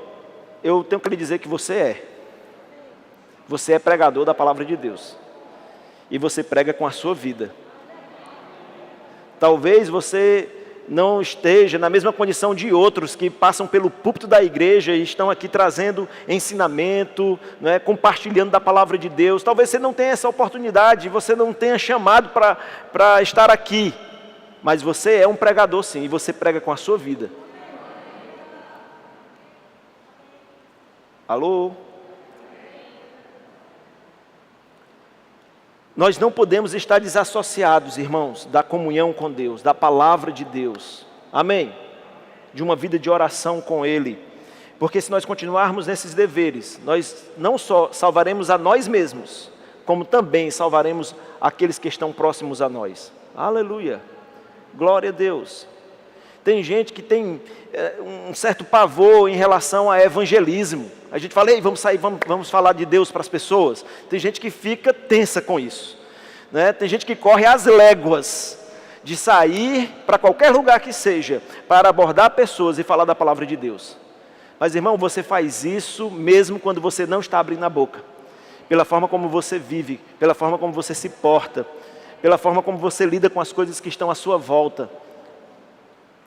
eu tenho que lhe dizer que você é. Você é pregador da palavra de Deus. E você prega com a sua vida. Talvez você não esteja na mesma condição de outros que passam pelo púlpito da igreja e estão aqui trazendo ensinamento, né, compartilhando da palavra de Deus. Talvez você não tenha essa oportunidade, você não tenha chamado para estar aqui. Mas você é um pregador sim, e você prega com a sua vida. Alô? Nós não podemos estar desassociados, irmãos, da comunhão com Deus, da palavra de Deus. Amém? De uma vida de oração com Ele. Porque se nós continuarmos nesses deveres, nós não só salvaremos a nós mesmos, como também salvaremos aqueles que estão próximos a nós. Aleluia! Glória a Deus! Tem gente que tem um certo pavor em relação a evangelismo. A gente fala, ei, vamos sair, vamos falar de Deus para as pessoas. Tem gente que fica tensa com isso, né? Tem gente que corre às léguas de sair para qualquer lugar que seja, para abordar pessoas e falar da palavra de Deus. Mas irmão, você faz isso mesmo quando você não está abrindo a boca. Pela forma como você vive, pela forma como você se porta, pela forma como você lida com as coisas que estão à sua volta.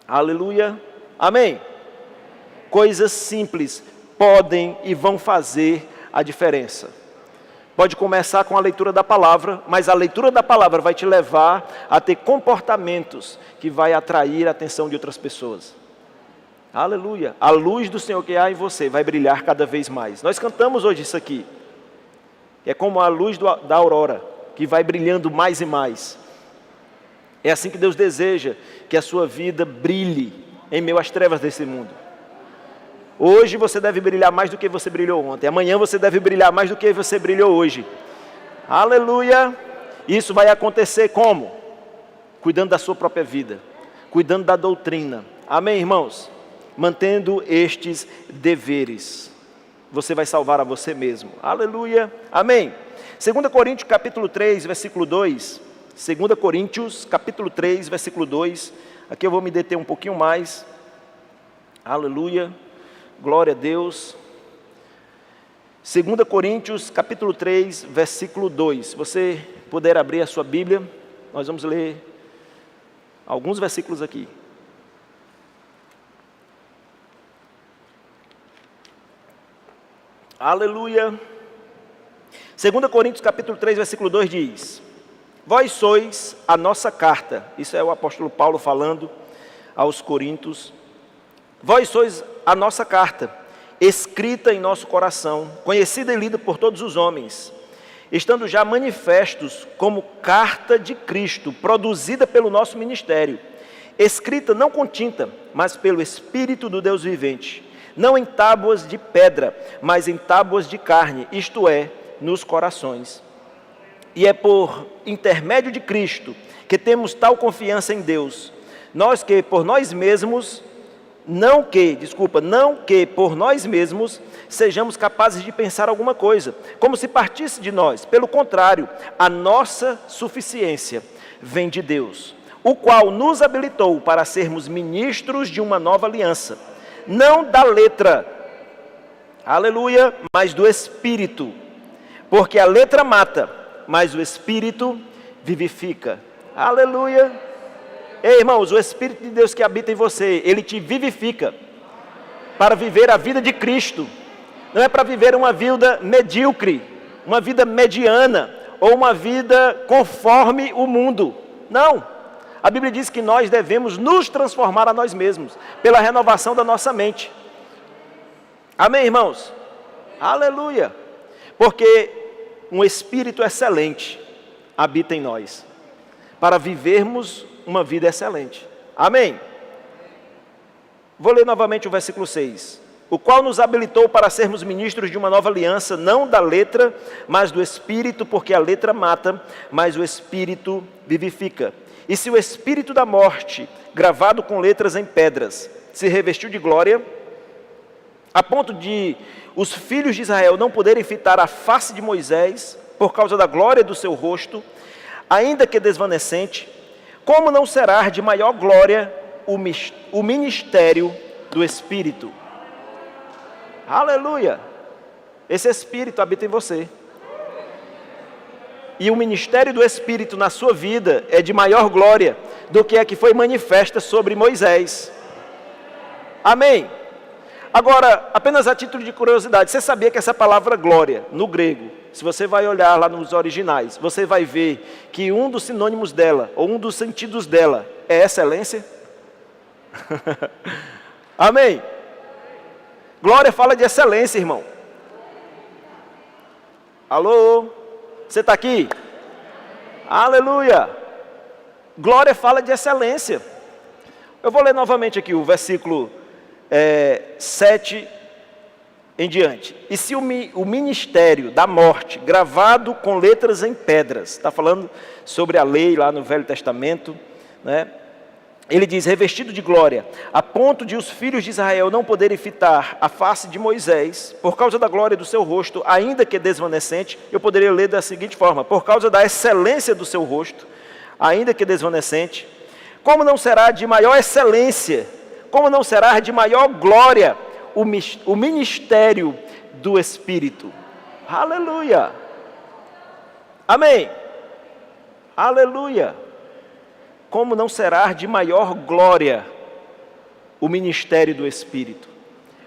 Aleluia, amém. Coisas simples podem e vão fazer a diferença. Pode começar com a leitura da palavra, mas a leitura da palavra vai te levar a ter comportamentos que vai atrair a atenção de outras pessoas. Aleluia, a luz do Senhor que há em você vai brilhar cada vez mais. Nós cantamos hoje isso aqui. É como a luz da aurora, que vai brilhando mais e mais. É assim que Deus deseja que a sua vida brilhe em meio às trevas desse mundo. Hoje você deve brilhar mais do que você brilhou ontem. Amanhã você deve brilhar mais do que você brilhou hoje. Aleluia! Isso vai acontecer como? Cuidando da sua própria vida. Cuidando da doutrina. Amém, irmãos? Mantendo estes deveres. Você vai salvar a você mesmo. Aleluia! Amém! 2 Coríntios capítulo 3, versículo 2. 2 Coríntios, capítulo 3, versículo 2. Aqui eu vou me deter um pouquinho mais. Aleluia. Glória a Deus. 2 Coríntios, capítulo 3, versículo 2. Se você puder abrir a sua Bíblia, nós vamos ler alguns versículos aqui. Aleluia. 2 Coríntios, capítulo 3, versículo 2 diz: Vós sois a nossa carta. Isso é o apóstolo Paulo falando aos Coríntios. Vós sois a nossa carta, escrita em nosso coração, conhecida e lida por todos os homens, estando já manifestos como carta de Cristo, produzida pelo nosso ministério, escrita não com tinta, mas pelo Espírito do Deus vivente, não em tábuas de pedra, mas em tábuas de carne, isto é, nos corações. E é por intermédio de Cristo que temos tal confiança em Deus, nós que por nós mesmos, não que por nós mesmos sejamos capazes de pensar alguma coisa, como se partisse de nós. Pelo contrário, a nossa suficiência vem de Deus, o qual nos habilitou para sermos ministros de uma nova aliança, não da letra, aleluia, mas do Espírito, porque a letra mata, mas o Espírito vivifica. Aleluia. Ei, irmãos, o Espírito de Deus que habita em você, ele te vivifica para viver a vida de Cristo. Não é para viver uma vida medíocre, uma vida mediana ou uma vida conforme o mundo. Não. A Bíblia diz que nós devemos nos transformar a nós mesmos, pela renovação da nossa mente. Amém, irmãos? Aleluia! Porque um Espírito excelente habita em nós, para vivermos uma vida excelente. Amém? Vou ler novamente o versículo 6. O qual nos habilitou para sermos ministros de uma nova aliança, não da letra, mas do Espírito, porque a letra mata, mas o Espírito vivifica. E se o Espírito da morte, gravado com letras em pedras, se revestiu de glória, a ponto de os filhos de Israel não poderem fitar a face de Moisés, por causa da glória do seu rosto, ainda que desvanecente, como não será de maior glória o ministério do Espírito? Aleluia! Esse Espírito habita em você. E o ministério do Espírito na sua vida é de maior glória do que a que foi manifesta sobre Moisés. Amém? Agora, apenas a título de curiosidade, você sabia que essa palavra glória, no grego, se você vai olhar lá nos originais, você vai ver que um dos sinônimos dela, ou um dos sentidos dela, é excelência? Amém? Glória fala de excelência, irmão. Alô? Você está aqui? Aleluia! Glória fala de excelência. Eu vou ler novamente aqui o versículo 7 em diante. E se o ministério da morte, gravado com letras em pedras, está falando sobre a lei lá no Velho Testamento, né? Ele diz, revestido de glória, a ponto de os filhos de Israel não poderem fitar a face de Moisés, por causa da glória do seu rosto, ainda que desvanecente, eu poderia ler da seguinte forma, por causa da excelência do seu rosto, ainda que desvanecente, como não será de maior excelência, como não será de maior glória o ministério do Espírito? Aleluia! Amém! Aleluia! Como não será de maior glória o ministério do Espírito?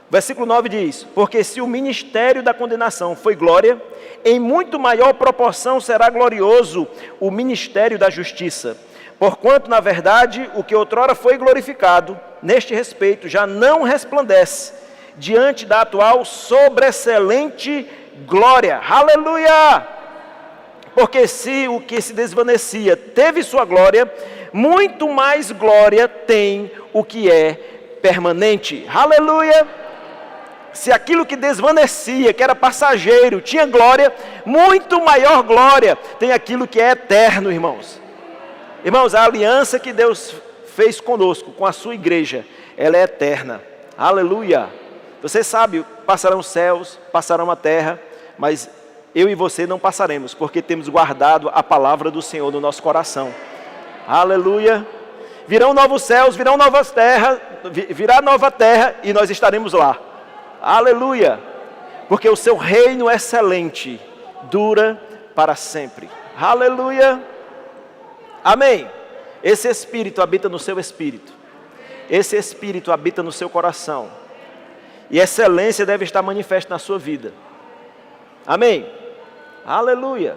Versículo 9 diz, porque se o ministério da condenação foi glória, em muito maior proporção será glorioso o ministério da justiça. Porquanto, na verdade, o que outrora foi glorificado, neste respeito, já não resplandece, diante da atual sobreexcelente glória. Aleluia! Porque se o que se desvanecia teve sua glória, muito mais glória tem o que é permanente. Aleluia! Se aquilo que desvanecia, que era passageiro, tinha glória, muito maior glória tem aquilo que é eterno, irmãos. Irmãos, a aliança que Deus fez conosco, com a sua igreja, ela é eterna. Aleluia! Você sabe, passarão os céus, passarão a terra, mas eu e você não passaremos, porque temos guardado a palavra do Senhor no nosso coração. Aleluia! Virão novos céus, virão novas terras, virá nova terra e nós estaremos lá. Aleluia! Porque o seu reino excelente dura para sempre. Aleluia! Amém! Esse Espírito habita no seu espírito. Esse Espírito habita no seu coração. E excelência deve estar manifesta na sua vida. Amém? Aleluia!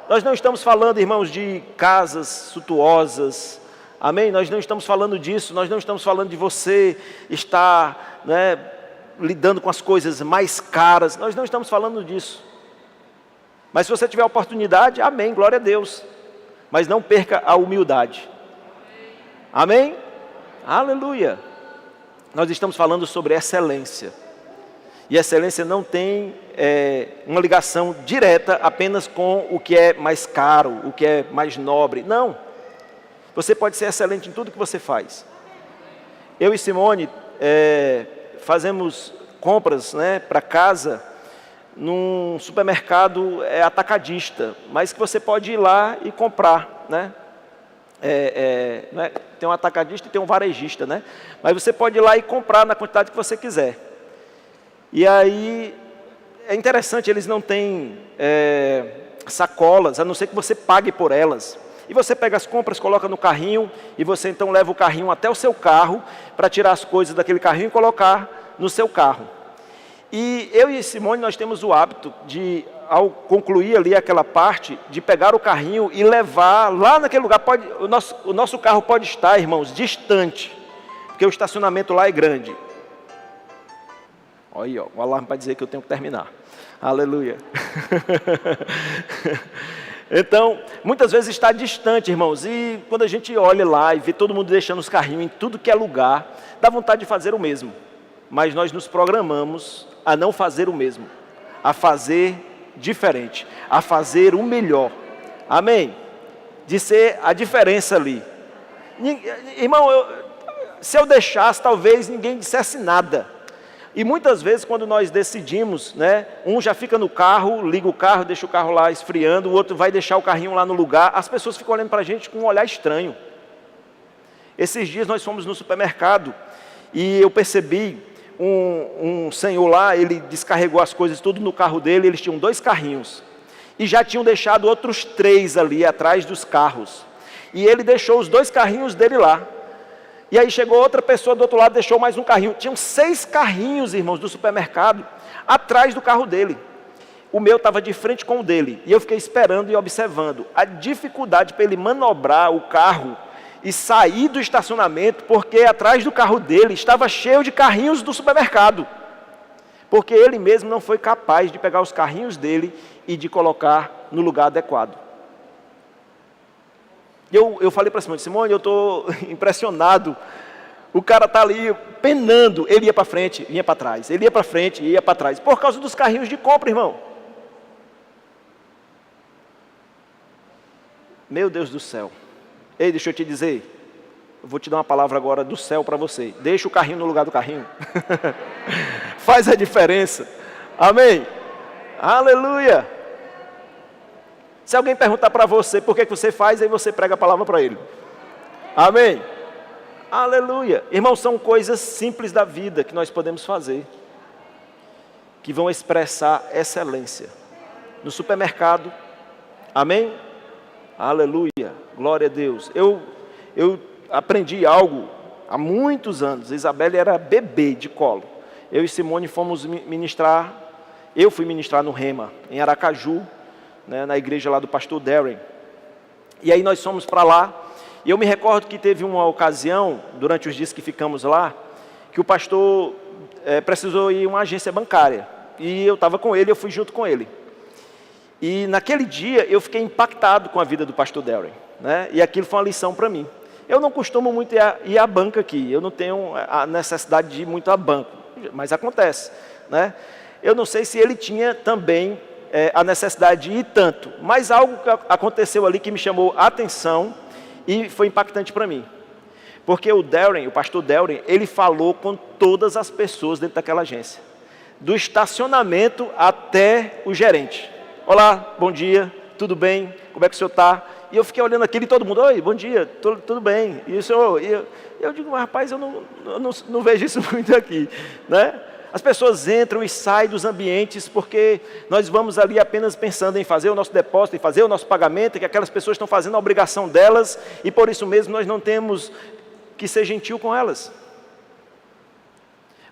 Nós não estamos falando, irmãos, de casas suntuosas. Amém? Nós não estamos falando disso. Nós não estamos falando de você estar, lidando com as coisas mais caras. Nós não estamos falando disso. Mas se você tiver oportunidade, amém, glória a Deus. Mas não perca a humildade. Amém? Aleluia! Nós estamos falando sobre excelência. E excelência não tem uma ligação direta apenas com o que é mais caro, o que é mais nobre. Não. Você pode ser excelente em tudo que você faz. Eu e Simone fazemos compras, para casa num supermercado atacadista, mas que você pode ir lá e comprar, tem um atacadista e tem um varejista, mas você pode ir lá e comprar na quantidade que você quiser. E aí, é interessante, eles não têm sacolas, a não ser que você pague por elas. E você pega as compras, coloca no carrinho, e você então leva o carrinho até o seu carro, para tirar as coisas daquele carrinho e colocar no seu carro. E eu e Simone, nós temos o hábito de, ao concluir ali aquela parte, de pegar o carrinho e levar lá naquele lugar. O nosso carro pode estar, irmãos, distante, porque o estacionamento lá é grande. Olha aí, ó, o alarme para dizer que eu tenho que terminar. Aleluia. Então, muitas vezes está distante, irmãos, e quando a gente olha lá e vê todo mundo deixando os carrinhos em tudo que é lugar, dá vontade de fazer o mesmo. Mas nós nos programamos a não fazer o mesmo, a fazer diferente, a fazer o melhor. Amém? De ser a diferença ali. Irmão, se eu deixasse, talvez ninguém dissesse nada. E muitas vezes quando nós decidimos, né, um já fica no carro, liga o carro, deixa o carro lá esfriando, o outro vai deixar o carrinho lá no lugar, as pessoas ficam olhando para a gente com um olhar estranho. Esses dias nós fomos no supermercado e eu percebi um senhor lá, ele descarregou as coisas tudo no carro dele, eles tinham 2 carrinhos. E já tinham deixado outros 3 ali atrás dos carros. E ele deixou os 2 carrinhos dele lá. E aí chegou outra pessoa do outro lado, deixou mais um carrinho. Tinham 6 carrinhos, irmãos, do supermercado, atrás do carro dele. O meu estava de frente com o dele. E eu fiquei esperando e observando a dificuldade para ele manobrar o carro e sair do estacionamento, porque atrás do carro dele estava cheio de carrinhos do supermercado. Porque ele mesmo não foi capaz de pegar os carrinhos dele e de colocar no lugar adequado. Eu falei para Simone, eu estou impressionado. O cara está ali penando, ele ia para frente, vinha para trás, ele ia para frente, ia para trás, por causa dos carrinhos de compra, irmão. Meu Deus do céu. Ei, deixa eu te dizer, eu vou te dar uma palavra agora do céu para você. Deixa o carrinho no lugar do carrinho. Faz a diferença. Amém? Aleluia. Se alguém perguntar para você por que você faz, aí você prega a palavra para ele. Amém? Aleluia. Irmãos, são coisas simples da vida que nós podemos fazer, que vão expressar excelência. No supermercado, amém? Aleluia, glória a Deus. Eu aprendi algo há muitos anos. Isabelle era bebê de colo. Eu e Simone fomos ministrar, eu fui ministrar no Rema, em Aracaju, né, na igreja lá do pastor Darren. E aí nós fomos para lá, e eu me recordo que teve uma ocasião, durante os dias que ficamos lá, que o pastor precisou ir a uma agência bancária. E eu estava com ele, eu fui junto com ele. E naquele dia eu fiquei impactado com a vida do pastor Darren, né? E aquilo foi uma lição para mim. Eu não costumo muito ir à banca aqui, eu não tenho a necessidade de ir muito a banco, mas acontece, né? Eu não sei se ele tinha também a necessidade de ir tanto, mas algo que aconteceu ali que me chamou a atenção e foi impactante para mim. Porque o pastor Darren, ele falou com todas as pessoas dentro daquela agência, do estacionamento até o gerente. Olá, bom dia, tudo bem? Como é que o senhor está? E eu fiquei olhando aquilo e todo mundo, oi, bom dia, tudo bem? E o senhor, eu digo, mas rapaz, eu não vejo isso muito aqui, né? As pessoas entram e saem dos ambientes porque nós vamos ali apenas pensando em fazer o nosso depósito, em fazer o nosso pagamento, e que aquelas pessoas estão fazendo a obrigação delas, e por isso mesmo nós não temos que ser gentil com elas.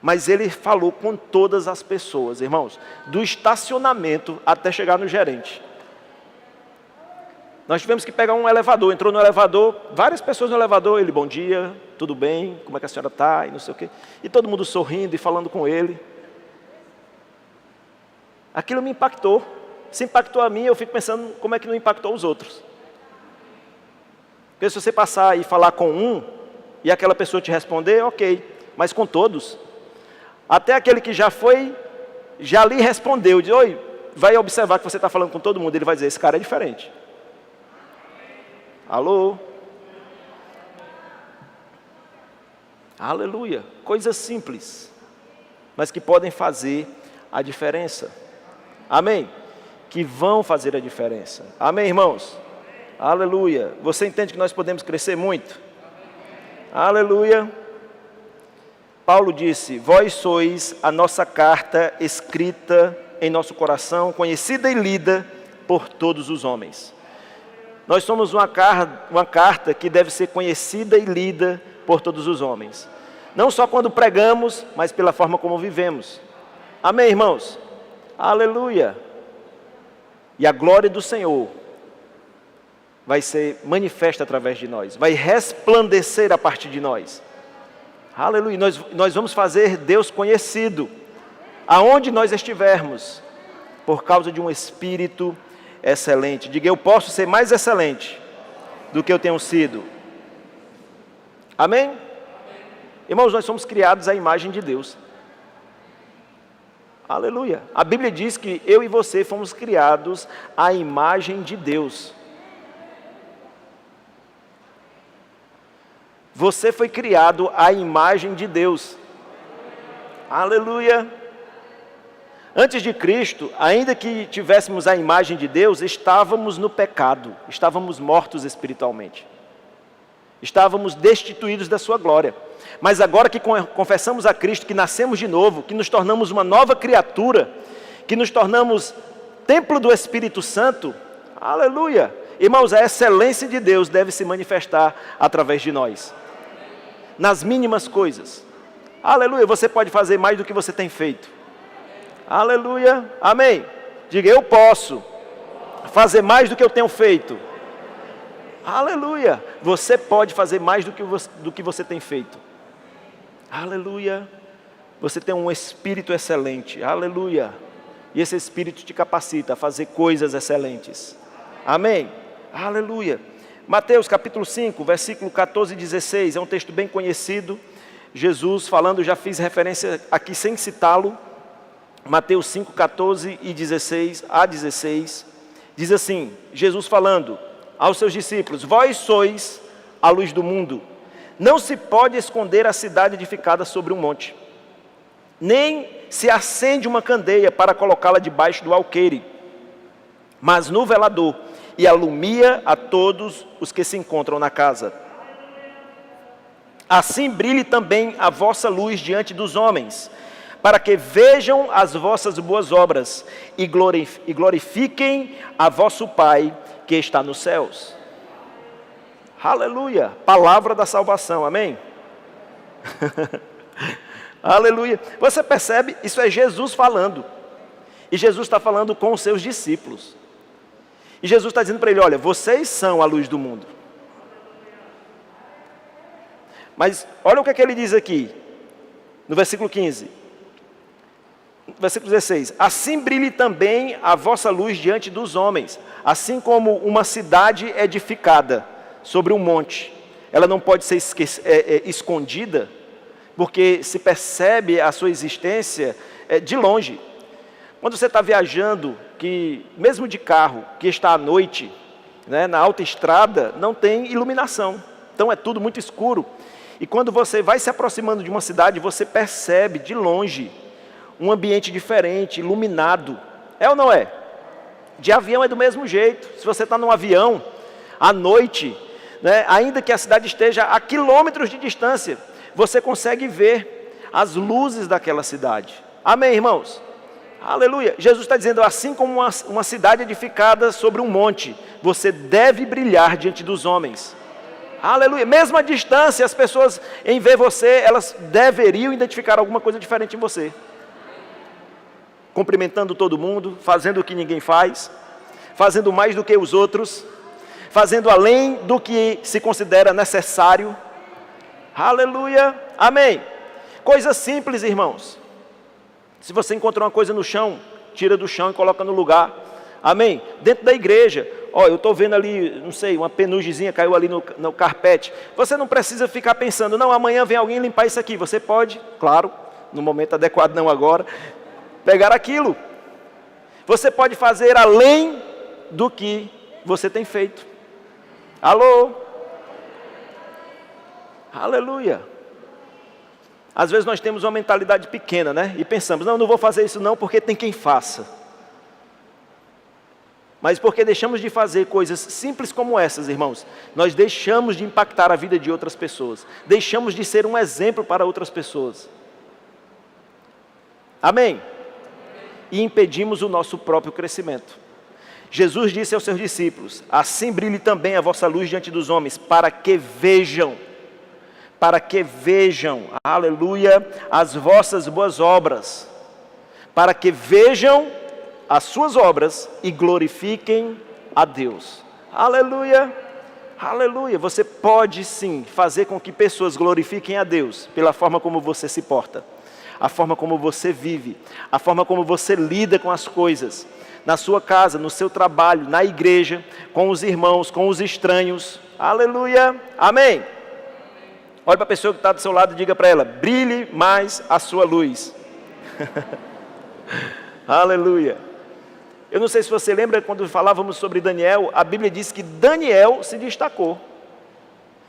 Mas ele falou com todas as pessoas, irmãos, do estacionamento até chegar no gerente. Nós tivemos que pegar um elevador, entrou no elevador, várias pessoas no elevador, ele, bom dia, tudo bem, como é que a senhora está, e não sei o quê. E todo mundo sorrindo e falando com ele. Aquilo me impactou. Se impactou a mim, eu fico pensando como é que não impactou os outros. Porque se você passar e falar com um, e aquela pessoa te responder, ok, mas com todos. Até aquele que já lhe respondeu, diz, oi, vai observar que você está falando com todo mundo, ele vai dizer, esse cara é diferente. Alô? Aleluia. Coisas simples, mas que podem fazer a diferença. Amém? Que vão fazer a diferença. Amém, irmãos? Aleluia. Você entende que nós podemos crescer muito? Aleluia. Paulo disse, vós sois a nossa carta escrita em nosso coração, conhecida e lida por todos os homens. Nós somos uma carta que deve ser conhecida e lida por todos os homens. Não só quando pregamos, mas pela forma como vivemos. Amém, irmãos? Aleluia. E a glória do Senhor vai ser manifesta através de nós, vai resplandecer a partir de nós. Aleluia, nós vamos fazer Deus conhecido, aonde nós estivermos, por causa de um Espírito excelente. Diga, eu posso ser mais excelente do que eu tenho sido. Amém? Irmãos, nós somos criados à imagem de Deus. Aleluia. A Bíblia diz que eu e você fomos criados à imagem de Deus. Você foi criado à imagem de Deus. Aleluia. Antes de Cristo, ainda que tivéssemos a imagem de Deus, estávamos no pecado, estávamos mortos espiritualmente. Estávamos destituídos da sua glória. Mas agora que confessamos a Cristo, que nascemos de novo, que nos tornamos uma nova criatura, que nos tornamos templo do Espírito Santo, aleluia. Irmãos, a excelência de Deus deve se manifestar através de nós. Nas mínimas coisas. Aleluia, você pode fazer mais do que você tem feito. Aleluia, amém. Diga, eu posso fazer mais do que eu tenho feito. Aleluia, você pode fazer mais do que você tem feito. Aleluia, você tem um espírito excelente. Aleluia, e esse espírito te capacita a fazer coisas excelentes. Amém, aleluia. Mateus capítulo 5, versículo 14 e 16, é um texto bem conhecido. Jesus falando, já fiz referência aqui sem citá-lo. Mateus 5, 14 e 16 a 16, diz assim, Jesus falando aos seus discípulos, vós sois a luz do mundo, não se pode esconder a cidade edificada sobre um monte, nem se acende uma candeia para colocá-la debaixo do alqueire, mas no velador, e alumia a todos os que se encontram na casa. Assim brilhe também a vossa luz diante dos homens, para que vejam as vossas boas obras e glorifiquem a vosso Pai que está nos céus. Aleluia, palavra da salvação, amém? Aleluia, você percebe, isso é Jesus falando, e Jesus está falando com os seus discípulos, e Jesus está dizendo para ele, olha, vocês são a luz do mundo. Mas olha o que ele diz aqui, no versículo 15, versículo 16, assim brilhe também a vossa luz diante dos homens, assim como uma cidade edificada sobre um monte, ela não pode ser escondida, porque se percebe a sua existência de longe. Quando você está viajando, que mesmo de carro, que está à noite, né, na autoestrada, não tem iluminação, então é tudo muito escuro, e quando você vai se aproximando de uma cidade, você percebe de longe um ambiente diferente, iluminado. É ou não é? De avião é do mesmo jeito. Se você está num avião, à noite, né, ainda que a cidade esteja a quilômetros de distância, você consegue ver as luzes daquela cidade. Amém, irmãos? Aleluia. Jesus está dizendo, assim como uma cidade edificada sobre um monte, você deve brilhar diante dos homens. Aleluia. Mesmo à distância, as pessoas, em ver você, elas deveriam identificar alguma coisa diferente em você. Cumprimentando todo mundo, fazendo o que ninguém faz, fazendo mais do que os outros, fazendo além do que se considera necessário. Aleluia, amém. Coisas simples, irmãos. Se você encontrar uma coisa no chão, tira do chão e coloca no lugar. Amém. Dentro da igreja, eu estou vendo ali, não sei, uma penugemzinha caiu ali no carpete. Você não precisa ficar pensando, não, amanhã vem alguém limpar isso aqui. Você pode, claro, no momento adequado, não agora, pegar aquilo. Você pode fazer além do que você tem feito. Alô? Aleluia. Às vezes nós temos uma mentalidade pequena, né? E pensamos, não vou fazer isso não, porque tem quem faça. Mas porque deixamos de fazer coisas simples como essas, irmãos, nós deixamos de impactar a vida de outras pessoas. Deixamos de ser um exemplo para outras pessoas. Amém? E impedimos o nosso próprio crescimento. Jesus disse aos seus discípulos, assim brilhe também a vossa luz diante dos homens, para que vejam, aleluia, as vossas boas obras, para que vejam as suas obras e glorifiquem a Deus. Aleluia! Aleluia! Você pode sim fazer com que pessoas glorifiquem a Deus pela forma como você se porta, a forma como você vive, a forma como você lida com as coisas, na sua casa, no seu trabalho, na igreja, com os irmãos, com os estranhos. Aleluia! Amém! Olhe para a pessoa que está do seu lado e diga para ela: brilhe mais a sua luz. Aleluia! Eu não sei se você lembra, quando falávamos sobre Daniel, a Bíblia diz que Daniel se destacou.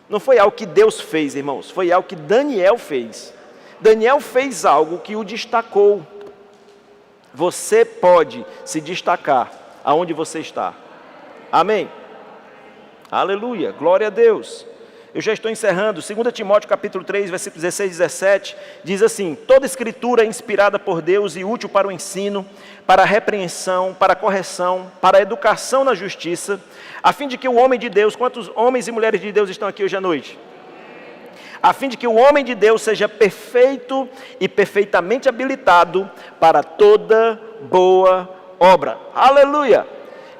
Não foi algo que Deus fez, irmãos, foi algo que Daniel fez. Daniel fez algo que o destacou. Você pode se destacar aonde você está. Amém? Aleluia, glória a Deus. Eu já estou encerrando. 2 Timóteo capítulo 3, versículos 16 e 17, diz assim: toda escritura é inspirada por Deus e útil para o ensino, para a repreensão, para a correção, para a educação na justiça, a fim de que o homem de Deus, quantos homens e mulheres de Deus estão aqui hoje à noite? A fim de que o homem de Deus seja perfeito e perfeitamente habilitado para toda boa obra. Aleluia!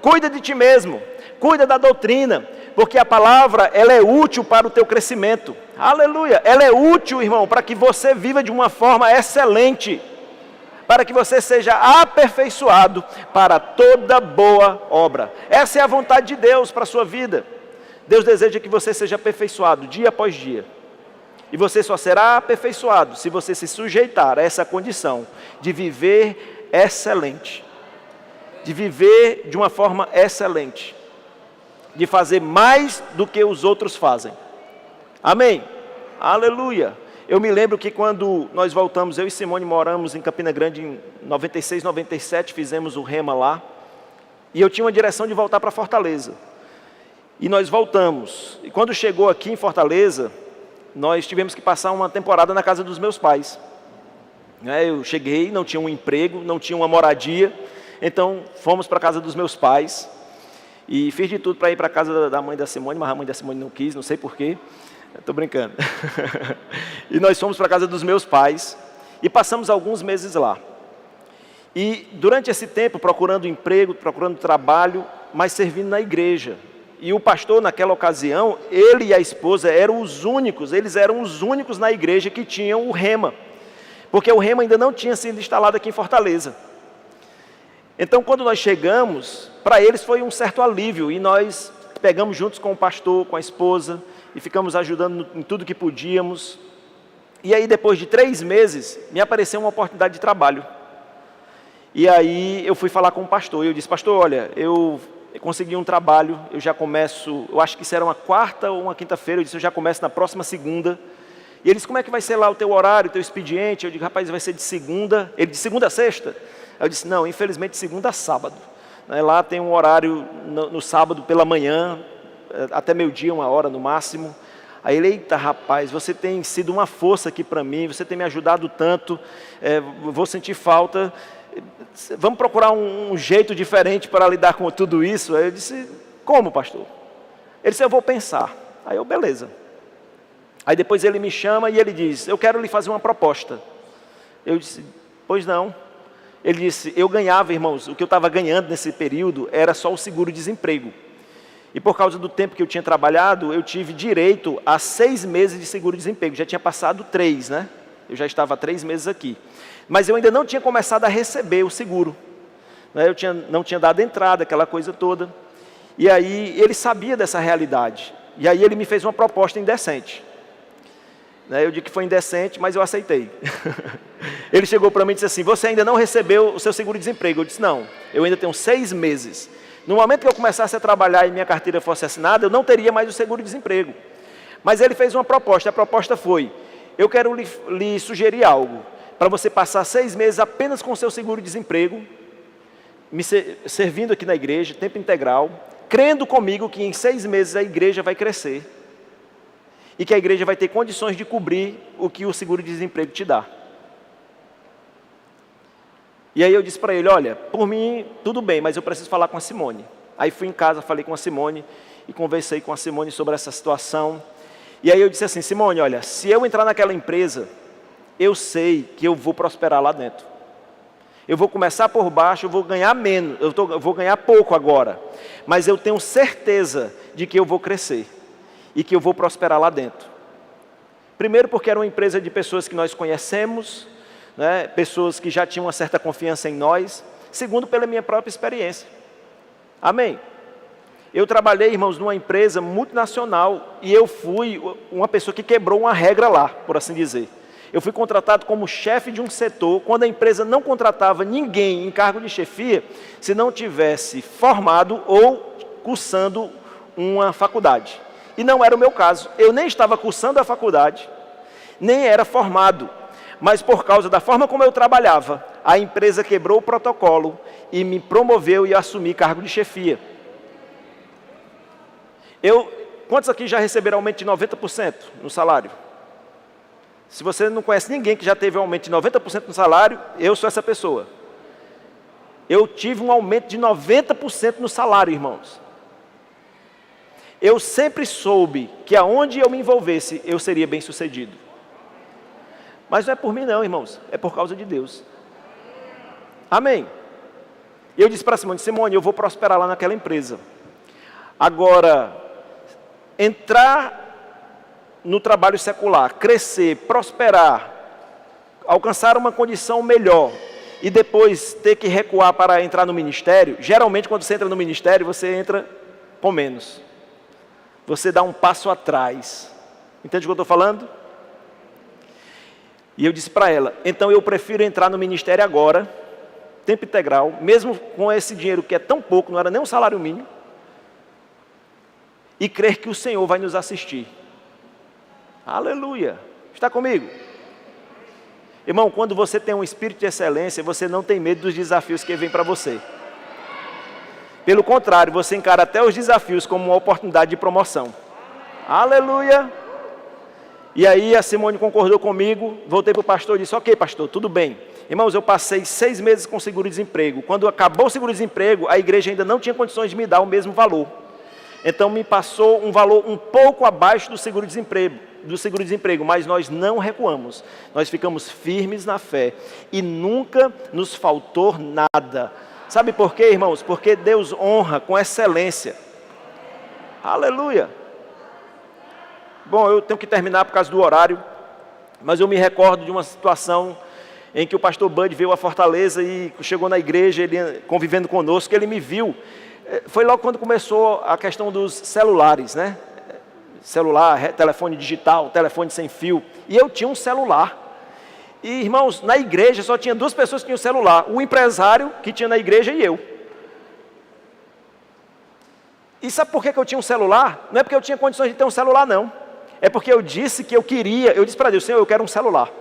Cuida de ti mesmo, cuida da doutrina, porque a palavra, ela é útil para o teu crescimento. Aleluia! Ela é útil, irmão, para que você viva de uma forma excelente, para que você seja aperfeiçoado para toda boa obra. Essa é a vontade de Deus para a sua vida. Deus deseja que você seja aperfeiçoado dia após dia. E você só será aperfeiçoado se você se sujeitar a essa condição de viver excelente, de viver de uma forma excelente, de fazer mais do que os outros fazem. Amém? Aleluia! Eu me lembro que quando nós voltamos, eu e Simone moramos em Campina Grande em 96, 97, fizemos o Rema lá, e eu tinha uma direção de voltar para Fortaleza. E nós voltamos, e quando chegou aqui em Fortaleza, nós tivemos que passar uma temporada na casa dos meus pais. Eu cheguei, não tinha um emprego, não tinha uma moradia, então fomos para a casa dos meus pais, e fiz de tudo para ir para a casa da mãe da Simone, mas a mãe da Simone não quis, não sei porquê, estou brincando. E nós fomos para a casa dos meus pais, e passamos alguns meses lá. E durante esse tempo, procurando emprego, procurando trabalho, mas servindo na igreja. E o pastor, naquela ocasião, ele e a esposa eles eram os únicos na igreja que tinham o Rema, porque o Rema ainda não tinha sido instalado aqui em Fortaleza. Então, quando nós chegamos, para eles foi um certo alívio, e nós pegamos juntos com o pastor, com a esposa, e ficamos ajudando em tudo que podíamos. E aí, depois de 3 meses, me apareceu uma oportunidade de trabalho. E aí, eu fui falar com o pastor, e eu disse: pastor, olha, eu consegui um trabalho, eu já começo, eu acho que isso era uma quarta ou uma quinta-feira, eu disse: eu já começo na próxima segunda. E ele disse: como é que vai ser lá o teu horário, o teu expediente? Eu digo: rapaz, vai ser de segunda. Ele: de segunda a sexta? Eu disse: não, infelizmente de segunda a sábado. Lá tem um horário no sábado pela manhã, até meio-dia, 1h no máximo. Aí ele: eita rapaz, você tem sido uma força aqui para mim, você tem me ajudado tanto, vou sentir falta. Vamos procurar um jeito diferente para lidar com tudo isso? Aí eu disse: como, pastor? Ele disse: eu vou pensar. Aí eu: beleza. Aí depois ele me chama e ele diz: eu quero lhe fazer uma proposta. Eu disse: pois não. Ele disse: eu ganhava, irmãos, o que eu estava ganhando nesse período era só o seguro-desemprego. E por causa do tempo que eu tinha trabalhado, eu tive direito a 6 meses de seguro-desemprego. Já tinha passado 3, né? Eu já estava há 3 meses aqui. Mas eu ainda não tinha começado a receber o seguro. Eu não tinha dado entrada, aquela coisa toda. E aí ele sabia dessa realidade. E aí ele me fez uma proposta indecente. Eu digo que foi indecente, mas eu aceitei. Ele chegou para mim e disse assim: você ainda não recebeu o seu seguro-desemprego? Eu disse: não, eu ainda tenho 6 meses. No momento que eu começasse a trabalhar e minha carteira fosse assinada, eu não teria mais o seguro-desemprego. Mas ele fez uma proposta, a proposta foi: eu quero lhe sugerir algo, para você passar 6 meses apenas com o seu seguro-desemprego, me servindo aqui na igreja, tempo integral, crendo comigo que em 6 meses a igreja vai crescer, e que a igreja vai ter condições de cobrir o que o seguro-desemprego te dá. E aí eu disse para ele: olha, por mim tudo bem, mas eu preciso falar com a Simone. Aí fui em casa, falei com a Simone, e conversei com a Simone sobre essa situação. E aí eu disse assim: Simone, olha, se eu entrar naquela empresa, eu sei que eu vou prosperar lá dentro. Eu vou começar por baixo, eu vou ganhar menos, eu vou ganhar pouco agora. Mas eu tenho certeza de que eu vou crescer e que eu vou prosperar lá dentro. Primeiro porque era uma empresa de pessoas que nós conhecemos, né, pessoas que já tinham uma certa confiança em nós. Segundo, pela minha própria experiência. Amém? Eu trabalhei, irmãos, numa empresa multinacional e eu fui uma pessoa que quebrou uma regra lá, por assim dizer. Eu fui contratado como chefe de um setor, quando a empresa não contratava ninguém em cargo de chefia, se não tivesse formado ou cursando uma faculdade. E não era o meu caso. Eu nem estava cursando a faculdade, nem era formado. Mas por causa da forma como eu trabalhava, a empresa quebrou o protocolo e me promoveu e assumi cargo de chefia. Quantos aqui já receberam aumento de 90% no salário? Se você não conhece ninguém que já teve um aumento de 90% no salário, eu sou essa pessoa. Eu tive um aumento de 90% no salário, irmãos. Eu sempre soube que aonde eu me envolvesse, eu seria bem sucedido. Mas não é por mim não, irmãos, é por causa de Deus. Amém? Eu disse para Simone, Simone, eu vou prosperar lá naquela empresa. Agora, entrar no trabalho secular, crescer, prosperar, alcançar uma condição melhor e depois ter que recuar para entrar no ministério, geralmente quando você entra no ministério, você entra com menos. Você dá um passo atrás. Entende o que eu estou falando? E eu disse para ela, então eu prefiro entrar no ministério agora, tempo integral, mesmo com esse dinheiro que é tão pouco, não era nem um salário mínimo, e crer que o Senhor vai nos assistir. Aleluia! Está comigo? Irmão, quando você tem um espírito de excelência, você não tem medo dos desafios que vêm para você. Pelo contrário, você encara até os desafios como uma oportunidade de promoção. Aleluia! E aí a Simone concordou comigo, voltei para o pastor e disse, ok pastor, tudo bem. Irmãos, eu passei 6 meses com seguro-desemprego. Quando acabou o seguro-desemprego, a igreja ainda não tinha condições de me dar o mesmo valor. Então me passou um valor um pouco abaixo do seguro-desemprego, mas nós não recuamos. Nós ficamos firmes na fé e nunca nos faltou nada. Sabe por quê, irmãos? Porque Deus honra com excelência. Aleluia! Bom, eu tenho que terminar por causa do horário, mas eu me recordo de uma situação em que o pastor Bud veio a Fortaleza e chegou na igreja, ele convivendo conosco, ele me viu. Foi logo quando começou a questão dos celulares, né? Celular, telefone digital, telefone sem fio. E eu tinha um celular. E, irmãos, na igreja só tinha 2 pessoas que tinham celular. O empresário que tinha na igreja e eu. E sabe por que eu tinha um celular? Não é porque eu tinha condições de ter um celular, não. É porque eu disse que eu queria, eu disse para Deus, Senhor, eu quero um celular.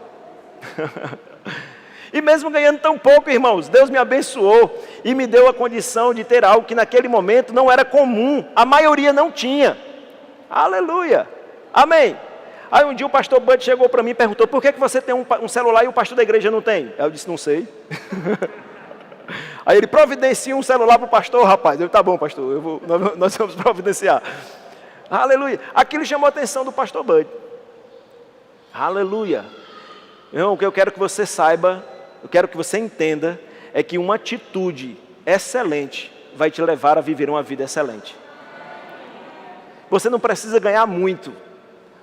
E mesmo ganhando tão pouco, irmãos, Deus me abençoou e me deu a condição de ter algo que naquele momento não era comum, a maioria não tinha. Aleluia, amém. Aí um dia o pastor Bud chegou para mim e perguntou, por que você tem um celular e o pastor da igreja não tem? Aí eu disse, não sei. Aí ele providencia um celular para o pastor, rapaz. Eu, tá bom pastor, nós vamos providenciar. Aleluia, aquilo chamou a atenção do pastor Bud. Aleluia. Então, o que eu quero que você saiba, eu quero que você entenda, é que uma atitude excelente vai te levar a viver uma vida excelente. Você não precisa ganhar muito,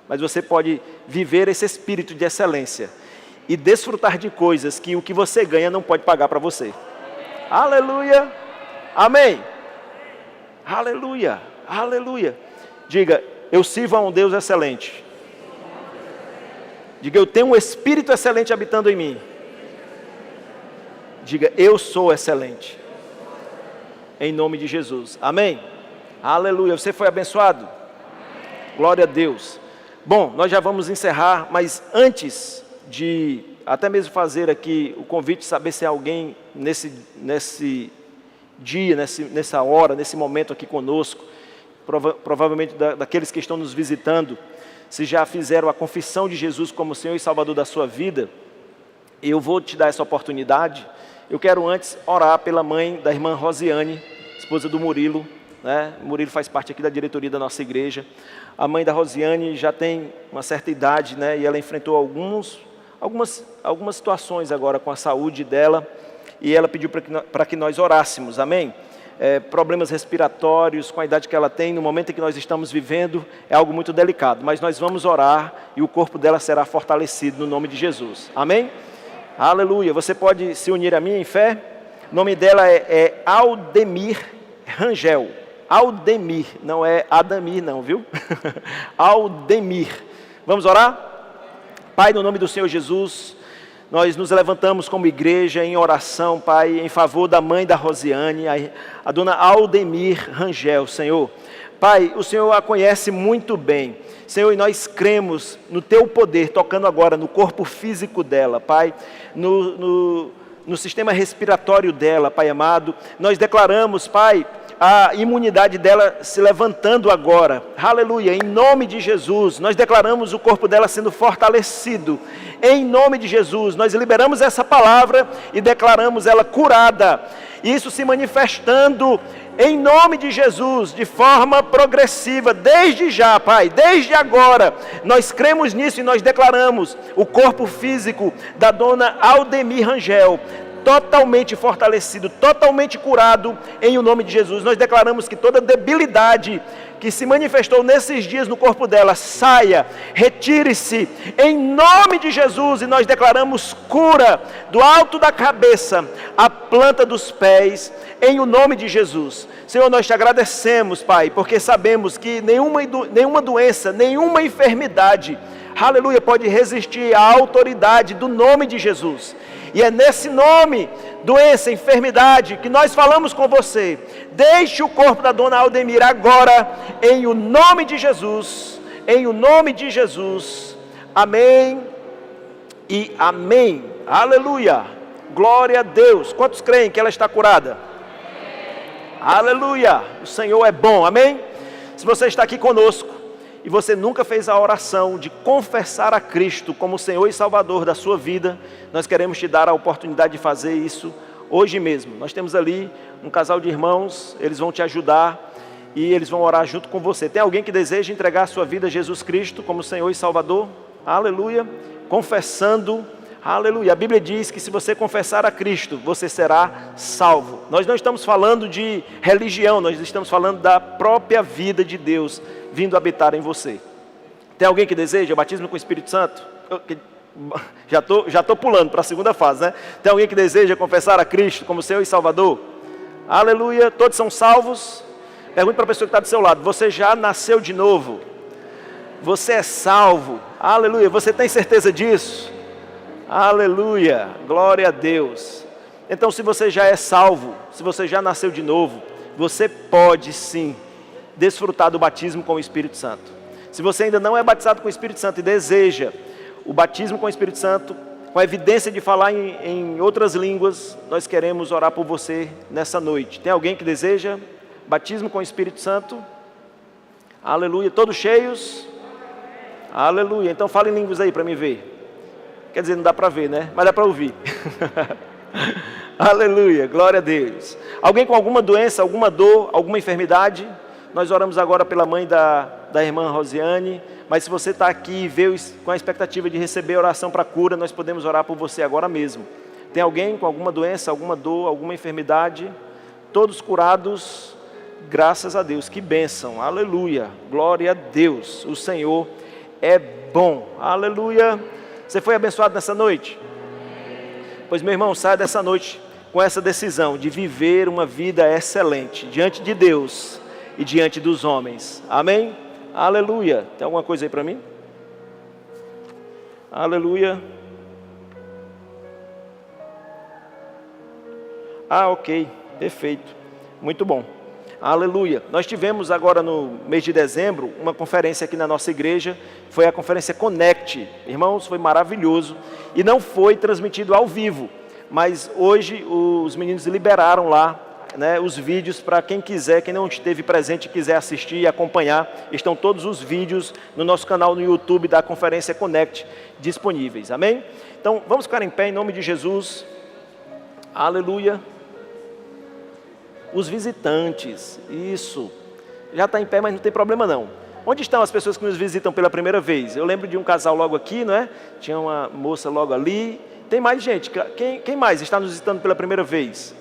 mas você pode viver esse espírito de excelência e desfrutar de coisas que o que você ganha não pode pagar para você. Aleluia, amém, aleluia, aleluia. Diga, eu sirvo a um Deus excelente. Diga, eu tenho um espírito excelente habitando em mim. Diga, eu sou excelente. Em nome de Jesus, amém. Aleluia, você foi abençoado? Glória a Deus. Bom, nós já vamos encerrar, mas antes de até mesmo fazer aqui o convite, saber se alguém nesse dia, nessa hora, nesse momento aqui conosco, provavelmente daqueles que estão nos visitando, se já fizeram a confissão de Jesus como Senhor e Salvador da sua vida, eu vou te dar essa oportunidade. Eu quero antes orar pela mãe da irmã Rosiane, esposa do Murilo, né? Murilo faz parte aqui da diretoria da nossa igreja. A mãe da Rosiane já tem uma certa idade, né? E ela enfrentou algumas situações agora com a saúde dela. e ela pediu para que nós orássemos, amém? Problemas respiratórios, com a idade que ela tem, no momento em que nós estamos vivendo, é algo muito delicado, mas nós vamos orar e o corpo dela será fortalecido no nome de Jesus, amém? Aleluia, você pode se unir a mim em fé? O nome dela é Aldemir Rangel. Aldemir, não é Adamir não, viu? Aldemir. Vamos orar? Pai, no nome do Senhor Jesus, nós nos levantamos como igreja em oração, Pai, em favor da mãe da Rosiane, a dona Aldemir Rangel, Senhor. Pai, o Senhor a conhece muito bem, Senhor, e nós cremos no Teu poder, tocando agora no corpo físico dela, Pai, no sistema respiratório dela, Pai amado. Nós declaramos, Pai, a imunidade dela se levantando agora, aleluia, em nome de Jesus. Nós declaramos o corpo dela sendo fortalecido, em nome de Jesus. Nós liberamos essa palavra e declaramos ela curada, isso se manifestando em nome de Jesus, de forma progressiva, desde já, Pai, desde agora. Nós cremos nisso e nós declaramos o corpo físico da dona Aldemir Rangel totalmente fortalecido, totalmente curado, em o nome de Jesus. Nós declaramos que toda debilidade que se manifestou nesses dias no corpo dela, saia, retire-se, em nome de Jesus, e nós declaramos cura, do alto da cabeça, à planta dos pés, em o nome de Jesus. Senhor, nós te agradecemos, Pai, porque sabemos que nenhuma doença, nenhuma enfermidade, aleluia, pode resistir à autoridade do nome de Jesus. E é nesse nome, doença, enfermidade, que nós falamos com você. Deixe o corpo da dona Aldemir agora, em o nome de Jesus. Em o nome de Jesus. Amém e amém. Aleluia. Glória a Deus. Quantos creem que ela está curada? Aleluia. O Senhor é bom. Amém? Se você está aqui conosco e você nunca fez a oração de confessar a Cristo como Senhor e Salvador da sua vida, nós queremos te dar a oportunidade de fazer isso hoje mesmo. Nós temos ali um casal de irmãos, eles vão te ajudar e eles vão orar junto com você. Tem alguém que deseja entregar a sua vida a Jesus Cristo como Senhor e Salvador? Aleluia. Confessando, aleluia. A Bíblia diz que se você confessar a Cristo, você será salvo. Nós não estamos falando de religião, nós estamos falando da própria vida de Deus vindo habitar em você. Tem alguém que deseja o batismo com o Espírito Santo? Já estou pulando para a segunda fase, né? Tem alguém que deseja confessar a Cristo como Senhor e Salvador? Aleluia, todos são salvos? Pergunte para a pessoa que está do seu lado, você já nasceu de novo? Você é salvo? Aleluia, você tem certeza disso? Aleluia, glória a Deus. Então, se você já é salvo, se você já nasceu de novo, você pode sim desfrutar do batismo com o Espírito Santo. Se você ainda não é batizado com o Espírito Santo e deseja o batismo com o Espírito Santo, com a evidência de falar em outras línguas, nós queremos orar por você nessa noite. Tem alguém que deseja batismo com o Espírito Santo? Aleluia, todos cheios? Aleluia, então fala em línguas aí para mim ver. Quer dizer, não dá para ver, né? Mas dá para ouvir. Aleluia, glória a Deus. Alguém com alguma doença, alguma dor, alguma enfermidade? Nós oramos agora pela mãe da irmã Rosiane, mas se você está aqui e veio com a expectativa de receber oração para cura, nós podemos orar por você agora mesmo. Tem alguém com alguma doença, alguma dor, alguma enfermidade? Todos curados, graças a Deus, que bênção, aleluia, glória a Deus, o Senhor é bom, aleluia. Você foi abençoado nessa noite? Pois meu irmão, saia dessa noite com essa decisão de viver uma vida excelente diante de Deus e diante dos homens, amém? Aleluia. Tem alguma coisa aí para mim? Aleluia. Ok, perfeito, muito bom. Aleluia. Nós tivemos agora no mês de dezembro uma conferência aqui na nossa igreja, foi a conferência Connect. Irmãos, foi maravilhoso e não foi transmitido ao vivo, mas hoje os meninos liberaram lá, né, os vídeos para quem quiser, quem não esteve presente e quiser assistir e acompanhar, estão todos os vídeos no nosso canal no YouTube da conferência Connect disponíveis, amém? Então vamos ficar em pé em nome de Jesus, aleluia. Os visitantes, isso, já está em pé, mas não tem problema não. Onde estão as pessoas que nos visitam pela primeira vez? Eu lembro de um casal logo aqui, não é? Tinha uma moça logo ali, Tem mais gente. Quem mais está nos visitando pela primeira vez?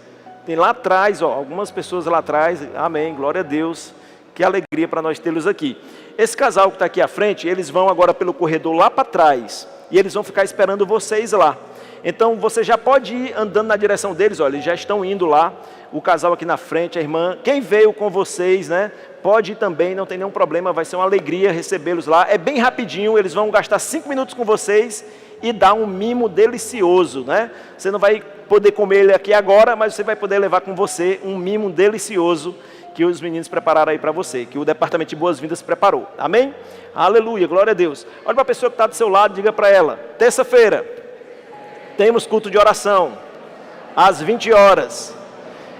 Tem lá atrás, ó, algumas pessoas lá atrás. Amém, glória a Deus. Que alegria para nós tê-los aqui. Esse casal que está aqui à frente, eles vão agora pelo corredor lá para trás. E eles vão ficar esperando vocês lá. Então você já pode ir andando na direção deles, olha, eles já estão indo lá. O casal aqui na frente, a irmã. Quem veio com vocês, né? Pode ir também, não tem nenhum problema, vai ser uma alegria recebê-los lá. É bem rapidinho, eles vão gastar 5 minutos com vocês e dar um mimo delicioso, né? Você não vai poder comer ele aqui agora, mas você vai poder levar com você um mimo delicioso que os meninos prepararam aí para você, que o Departamento de Boas-Vindas preparou. Amém? Aleluia, glória a Deus. Olha para a pessoa que está do seu lado, diga para ela, terça-feira, temos culto de oração, às 20 horas.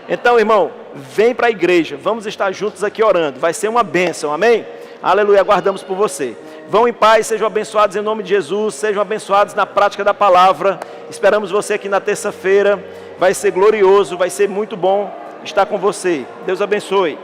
Então, irmão, vem para a igreja, vamos estar juntos aqui orando, vai ser uma bênção, amém? Aleluia, aguardamos por você. Vão em paz, sejam abençoados em nome de Jesus, sejam abençoados na prática da palavra. Esperamos você aqui na terça-feira, vai ser glorioso, vai ser muito bom estar com você. Deus abençoe.